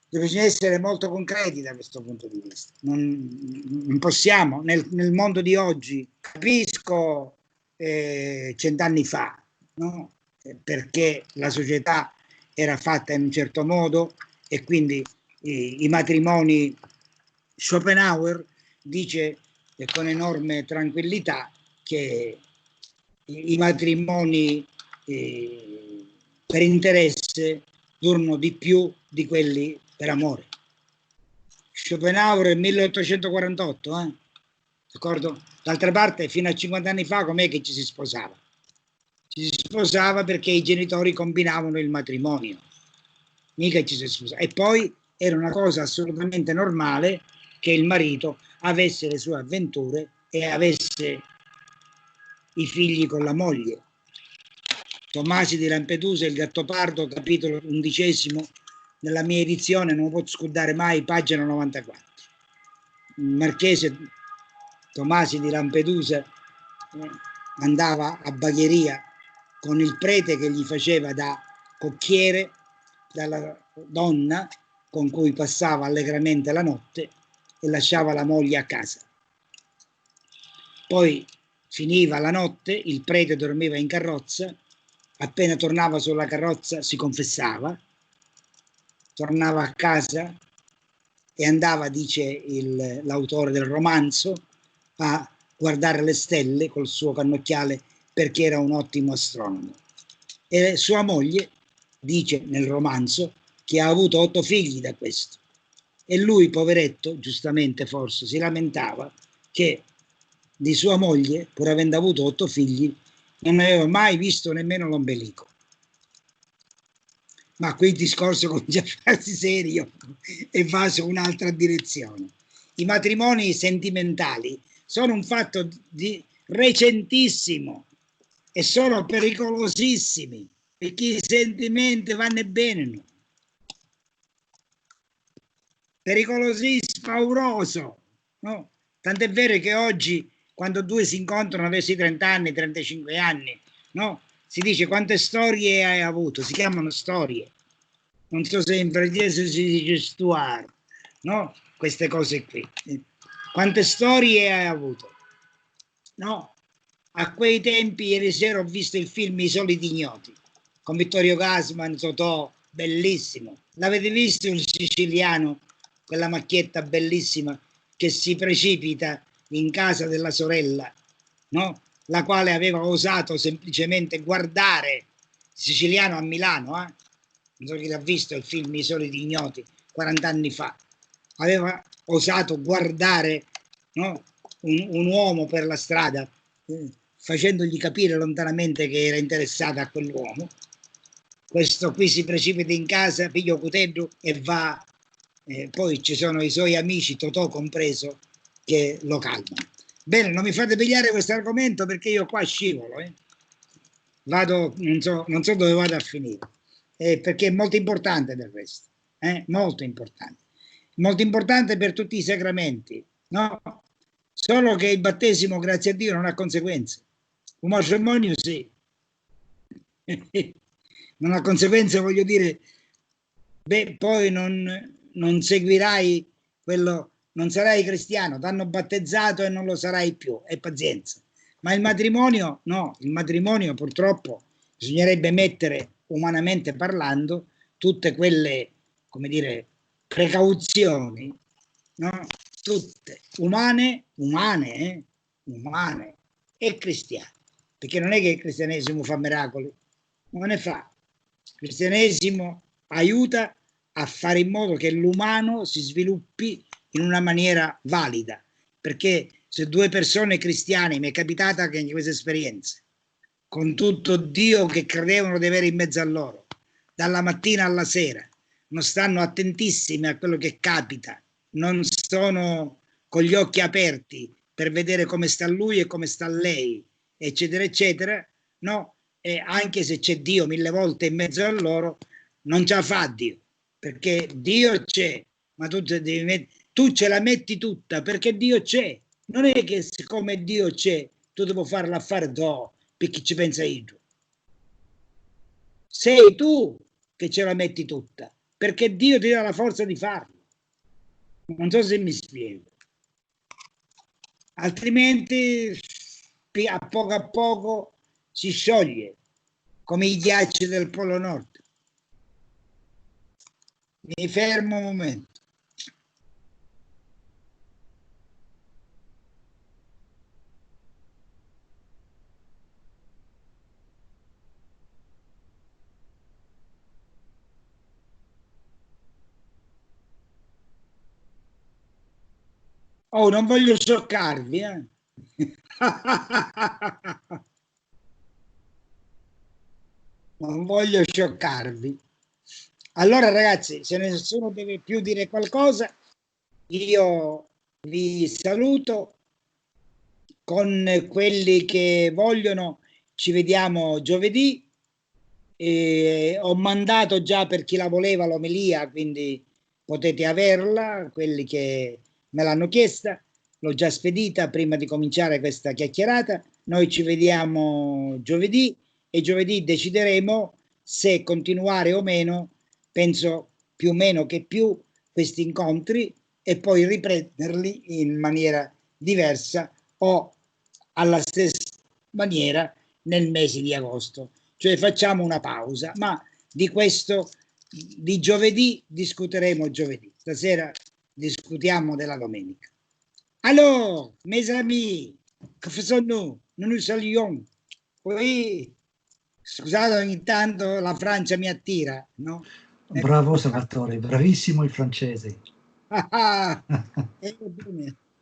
Bisogna essere molto concreti da questo punto di vista. Non possiamo, nel mondo di oggi, capisco 100 anni fa, no? Perché la società era fatta in un certo modo e quindi i matrimoni, Schopenhauer dice con enorme tranquillità che i matrimoni per interesse durano di più di quelli per amore. Schopenhauer è 1848, d'accordo? D'altra parte, fino a 50 anni fa, com'è che ci si sposava? Ci si sposava perché i genitori combinavano il matrimonio, mica ci si sposava. E poi era una cosa assolutamente normale che il marito avesse le sue avventure e avesse i figli con la moglie. Tomasi di Lampedusa, il Gattopardo, capitolo 11, nella mia edizione, non posso scordare mai, pagina 94. Il marchese Tomasi di Lampedusa andava a Bagheria con il prete che gli faceva da cocchiere dalla donna con cui passava allegramente la notte e lasciava la moglie a casa. Poi finiva la notte, il prete dormiva in carrozza, appena tornava sulla carrozza si confessava, tornava a casa e andava, dice l'autore del romanzo, a guardare le stelle col suo cannocchiale perché era un ottimo astronomo. E sua moglie dice nel romanzo che ha avuto 8 figli da questo. E lui, poveretto, giustamente forse, si lamentava che di sua moglie, pur avendo avuto 8 figli, non aveva mai visto nemmeno l'ombelico. Ma qui il discorso comincia a farsi serio e va su un'altra direzione. I matrimoni sentimentali sono un fatto recentissimo e sono pericolosissimi perché i sentimenti vanno bene. No? Pericolosissimo, pauroso. No? Tant'è vero che oggi, quando due si incontrano, avessi 30 anni, 35 anni, no? Si dice quante storie hai avuto, si chiamano storie. Non so se in francese si dice histoire, no? Queste cose qui. Quante storie hai avuto? No? A quei tempi, ieri sera ho visto il film I soliti ignoti, con Vittorio Gassman, Totò, bellissimo. L'avete visto il siciliano, quella macchietta bellissima che si precipita in casa della sorella, no? La quale aveva osato semplicemente guardare, siciliano a Milano, non so chi l'ha visto il film I soliti ignoti, 40 anni fa, aveva osato guardare, no? un uomo per la strada, facendogli capire lontanamente che era interessata a quell'uomo. Questo qui si precipita in casa, piglio cutello e va, poi ci sono i suoi amici, Totò compreso, che lo calmano. Bene, non mi fate pigliare questo argomento perché io qua scivolo, vado, non so dove vado a finire, perché è molto importante del resto, molto importante per tutti i sacramenti, no? Solo che il battesimo, grazie a Dio, non ha conseguenze. Un matrimonio sì. Non ha conseguenze, voglio dire, poi non seguirai quello, non sarai cristiano, ti hanno battezzato e non lo sarai più, e pazienza. Ma il matrimonio, no, il matrimonio purtroppo bisognerebbe mettere, umanamente parlando, tutte quelle, come dire, precauzioni, no? Tutte umane e cristiane, perché non è che il cristianesimo fa miracoli, non ne fa. Il cristianesimo aiuta a fare in modo che l'umano si sviluppi in una maniera valida, perché se 2 persone cristiane, mi è capitata che in queste esperienze, con tutto Dio che credevano di avere in mezzo a loro, dalla mattina alla sera, non stanno attentissimi a quello che capita, non sono con gli occhi aperti per vedere come sta lui e come sta lei, eccetera, eccetera, no? E anche se c'è Dio 1000 volte in mezzo a loro, non ce la fa Dio, perché Dio c'è, ma tu ce la metti tutta perché Dio c'è. Non è che siccome Dio c'è, tu devi fare l'affare perché ci pensa io. Sei tu che ce la metti tutta, perché Dio ti dà la forza di farlo. Non so se mi spiego. Altrimenti a poco si scioglie, come i ghiacci del Polo Nord. Mi fermo un momento. Oh, non voglio scioccarvi, eh. Non voglio scioccarvi. Allora, ragazzi, se nessuno deve più dire qualcosa, io vi saluto. Con quelli che vogliono, ci vediamo giovedì. Ho mandato già per chi la voleva l'omelia, quindi potete averla, quelli che me l'hanno chiesta. L'ho già spedita prima di cominciare questa chiacchierata. Noi ci vediamo giovedì e giovedì decideremo se continuare o meno, penso più o meno che più, questi incontri e poi riprenderli in maniera diversa o alla stessa maniera nel mese di agosto. Cioè facciamo una pausa, ma di questo di giovedì discuteremo giovedì. Stasera discutiamo della domenica. Allora, mes amis, che faisons-nous? Nous nous saluons. Oui. Scusate, ogni tanto la Francia mi attira, no? Bravo Salvatore, bravissimo il francese.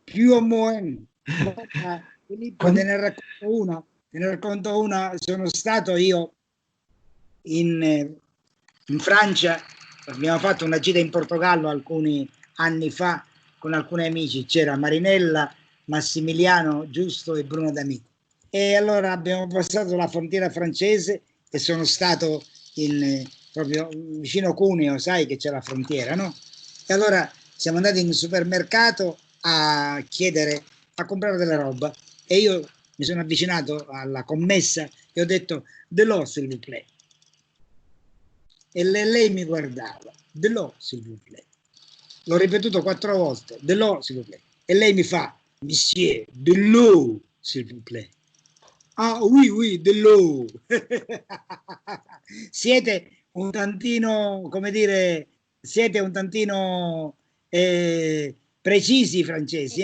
Più o meno. Filippo, te ne racconto una. Sono stato io in Francia, abbiamo fatto una gita in Portogallo alcuni anni fa con alcuni amici, c'era Marinella, Massimiliano Giusto e Bruno D'Amico. E allora abbiamo passato la frontiera francese e sono stato proprio vicino Cuneo, sai che c'è la frontiera, no? E allora siamo andati in un supermercato a comprare della roba e io mi sono avvicinato alla commessa e ho detto de l'eau s'il vous plaît. E lei mi guardava, de l'eau s'il vous plaît. L'ho ripetuto 4 volte, de l'eau s'il vous plaît. E lei mi fa, monsieur, de l'eau s'il vous plaît. Ah, oui, oui, de l'eau. Siete un tantino, come dire, siete un tantino precisi francesi,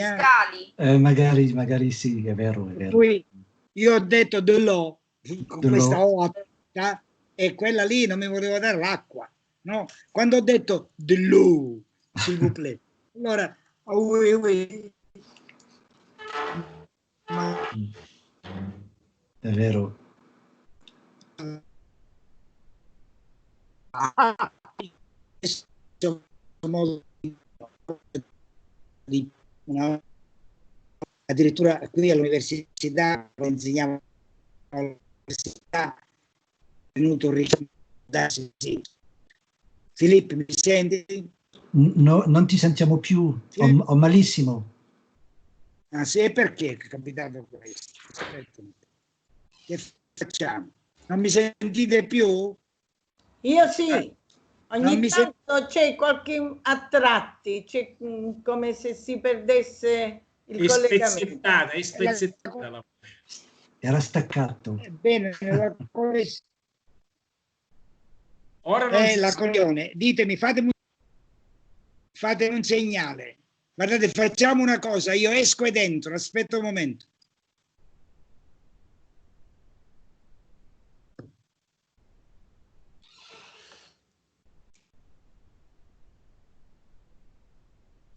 magari sì, è vero, è vero. Poi io ho detto de l'eau, con questa O aperta, e quella lì non mi voleva dare l'acqua, no? Quando ho detto de l'eau, s'il vous plaît, allora, oh, oui, oui. È vero. Addirittura qui all'università insegniamo all'università, è venuto ricordarsi. Filippo, mi senti? No, non ti sentiamo più, ho malissimo. Ah, sì, perché è capitato questo? Aspetta. Che facciamo? Non mi sentite più? Io sì, ogni tanto c'è qualche attratti, c'è come se si perdesse il collegamento. È spezzettata la voce. Era staccato. Bene, ora non la coglione. Ditemi, fatemi un segnale. Guardate, facciamo una cosa, io esco e dentro, aspetta un momento.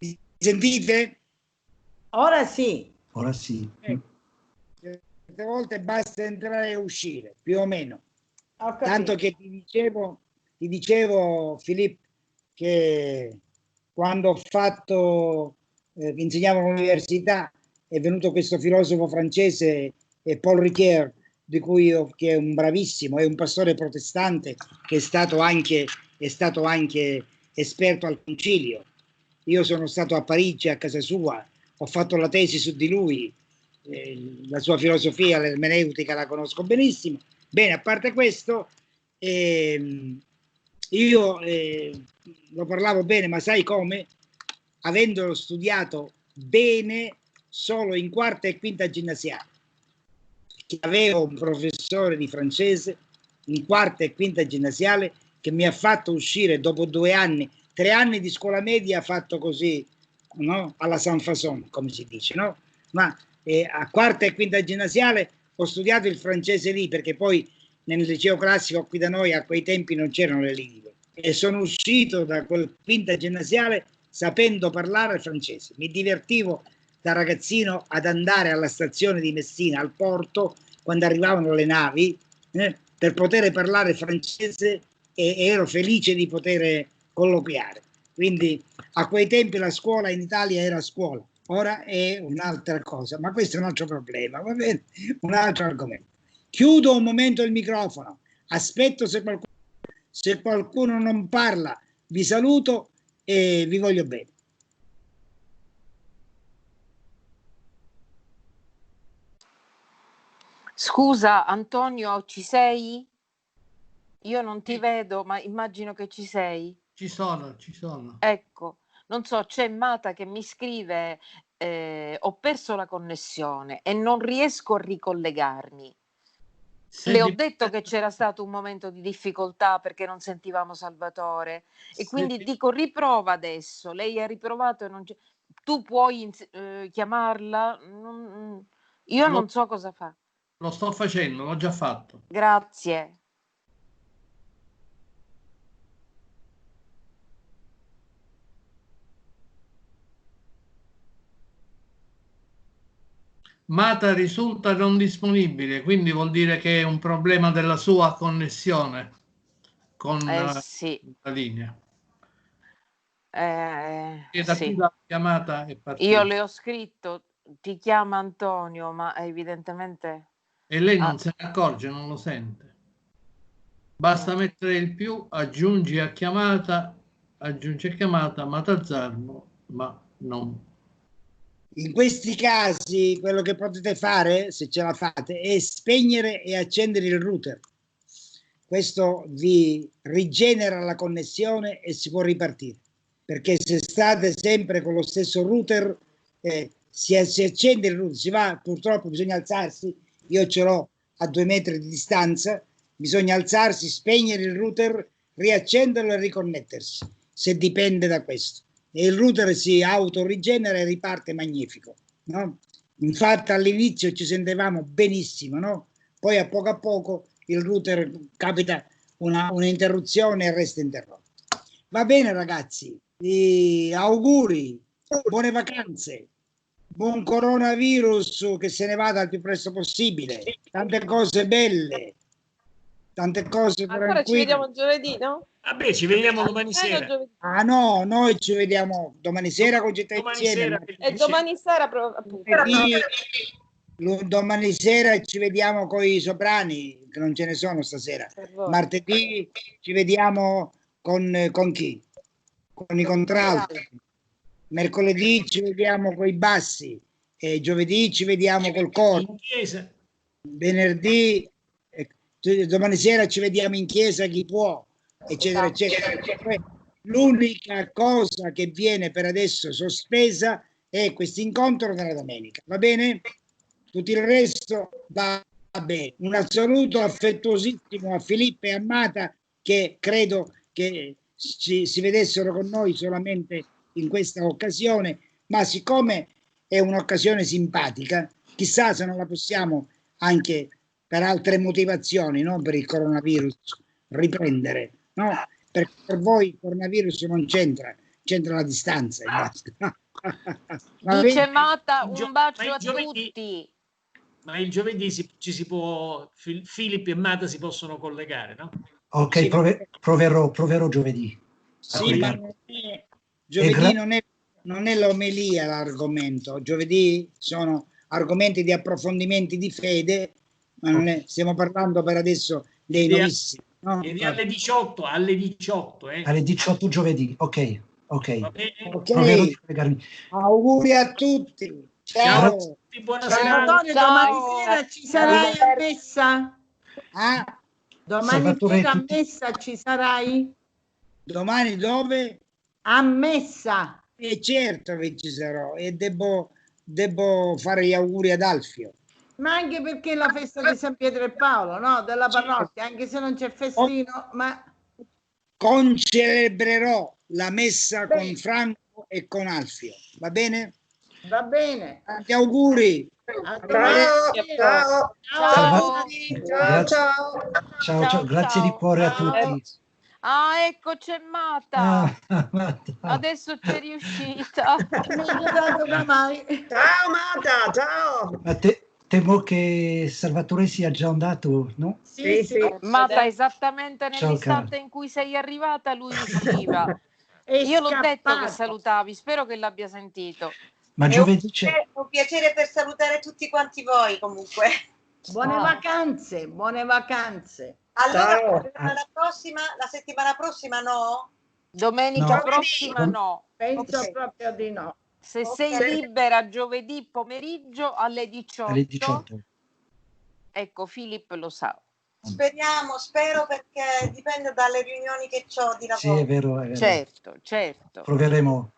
Mi sentite? Ora sì. Ora sì. Certe volte basta entrare e uscire, più o meno. Tanto che ti dicevo Filippo, che quando ho fatto, insegnavo all'università, è venuto questo filosofo francese, Paul Ricoeur, che è un bravissimo, è un pastore protestante che è stato anche esperto al concilio. Io sono stato a Parigi, a casa sua, ho fatto la tesi su di lui, la sua filosofia, l'ermeneutica la conosco benissimo. Bene, a parte questo, io lo parlavo bene, ma sai come? Avendo studiato bene solo in 4ª e 5ª ginnasiale. Avevo un professore di francese in 4ª e 5ª ginnasiale che mi ha fatto uscire dopo 2 anni, 3 anni di scuola media fatto così, no? Alla San Fason, come si dice, no? Ma a 4ª e 5ª ginnasiale ho studiato il francese lì, perché poi nel liceo classico qui da noi a quei tempi non c'erano le lingue, e sono uscito da quel 5ª ginnasiale sapendo parlare francese. Mi divertivo da ragazzino ad andare alla stazione di Messina, al porto, quando arrivavano le navi, per poter parlare francese, e ero felice di poter colloquiare. Quindi a quei tempi la scuola in Italia era scuola, ora è un'altra cosa, ma questo è un altro problema, va bene? Un altro argomento. Chiudo un momento il microfono, aspetto se qualcuno non parla, vi saluto e vi voglio bene. Scusa Antonio, ci sei? Io non ti vedo, ma immagino che ci sei. Ci sono. Ecco, non so, c'è Mata che mi scrive ho perso la connessione e non riesco a ricollegarmi. Le ho detto che c'era stato un momento di difficoltà perché non sentivamo Salvatore e quindi dico riprova adesso. Lei ha riprovato e non c'è. Tu puoi chiamarla? Io non so cosa fa. Lo sto facendo, l'ho già fatto. Grazie. Mata risulta non disponibile, quindi vuol dire che è un problema della sua connessione con Sì. la linea. E da sì. qui la chiamata è partita. Io le ho scritto, ti chiama Antonio, ma evidentemente... E lei non se ne accorge, non lo sente. Basta mettere il più, aggiungi a chiamata, Matazzarmo, ma non. In questi casi quello che potete fare, se ce la fate, è spegnere e accendere il router. Questo vi rigenera la connessione e si può ripartire. Perché se state sempre con lo stesso router, si accende il router, si va, purtroppo bisogna alzarsi, io ce l'ho a 2 metri di distanza, bisogna alzarsi, spegnere il router, riaccenderlo e riconnettersi, se dipende da questo. E il router si autorigenera e riparte magnifico, no? Infatti all'inizio ci sentivamo benissimo, no? Poi a poco il router capita una interruzione e resta interrotto. Va bene ragazzi, auguri, buone vacanze, buon coronavirus che se ne vada il più presto possibile, tante cose belle, tante cose tranquille. Ancora ci vediamo giovedì, no? Vabbè, ci vediamo domani sera. Ah no, noi ci vediamo domani sera con Città Insieme. E domani sera domani sera ci vediamo con i soprani, che non ce ne sono stasera. Martedì ci vediamo con chi? Con i contralti. Mercoledì ci vediamo con i bassi e giovedì ci vediamo col coro. Venerdì, domani sera ci vediamo in chiesa chi può, eccetera, eccetera. L'unica cosa che viene per adesso sospesa è questo incontro della domenica, va bene? Tutto il resto va bene. Un saluto affettuosissimo a Filippo e a Mata, che credo che si vedessero con noi solamente in questa occasione, ma siccome è un'occasione simpatica, chissà se non la possiamo anche per altre motivazioni, non per il coronavirus, riprendere, no? Perché per voi il coronavirus non c'entra la distanza. Dice Mata, un bacio a tutti. Ma il giovedì ci si può, Filippo e Mata si possono collegare, no? Ok, sì, proverò giovedì. Sì, ma giovedì non è l'omelia l'argomento, giovedì sono argomenti di approfondimenti di fede, ma non è, stiamo parlando per adesso dei novissimi. No? Ed alle 18, alle 18. Alle 18 giovedì, ok. Okay. Proverò di collegarmi. Auguri a tutti. Ciao. Ciao Antonio, domani sera ci sarai a messa? Domani sera a messa ci sarai? Domani dove? A messa. Certo che ci sarò e devo fare gli auguri ad Alfio. Ma anche perché la festa di San Pietro e Paolo, no? Della parrocchia, anche se non c'è festino, ma... Concelebrerò la messa con Franco e con Alfio, va bene? Va bene. Tanti auguri. Ciao, grazie di cuore a tutti. Ah, ecco, c'è Mata. Marta. Adesso c'è riuscita. Non ho dato da mai. Ciao Mata, ciao. Ma temo che Salvatore sia già andato, no? Sì, sì. Mata, esattamente Ciao, nell'istante cara. in cui sei arrivata, lui usciva. È Io l'ho detto che scappato. salutavi, spero che l'abbia sentito. Ma È giovedì c'è. un piacere per salutare tutti quanti voi comunque. Buone vacanze, buone vacanze. Allora, Ciao. la settimana prossima no? Domenica No. prossima no. Penso Ok. proprio di no. Se sei Ok. libera giovedì pomeriggio alle 18, Alle 18. ecco, Filipp lo sa. Spero perché dipende dalle riunioni che ho di Sì, lavoro. è vero, è vero. Certo, certo. Proverò.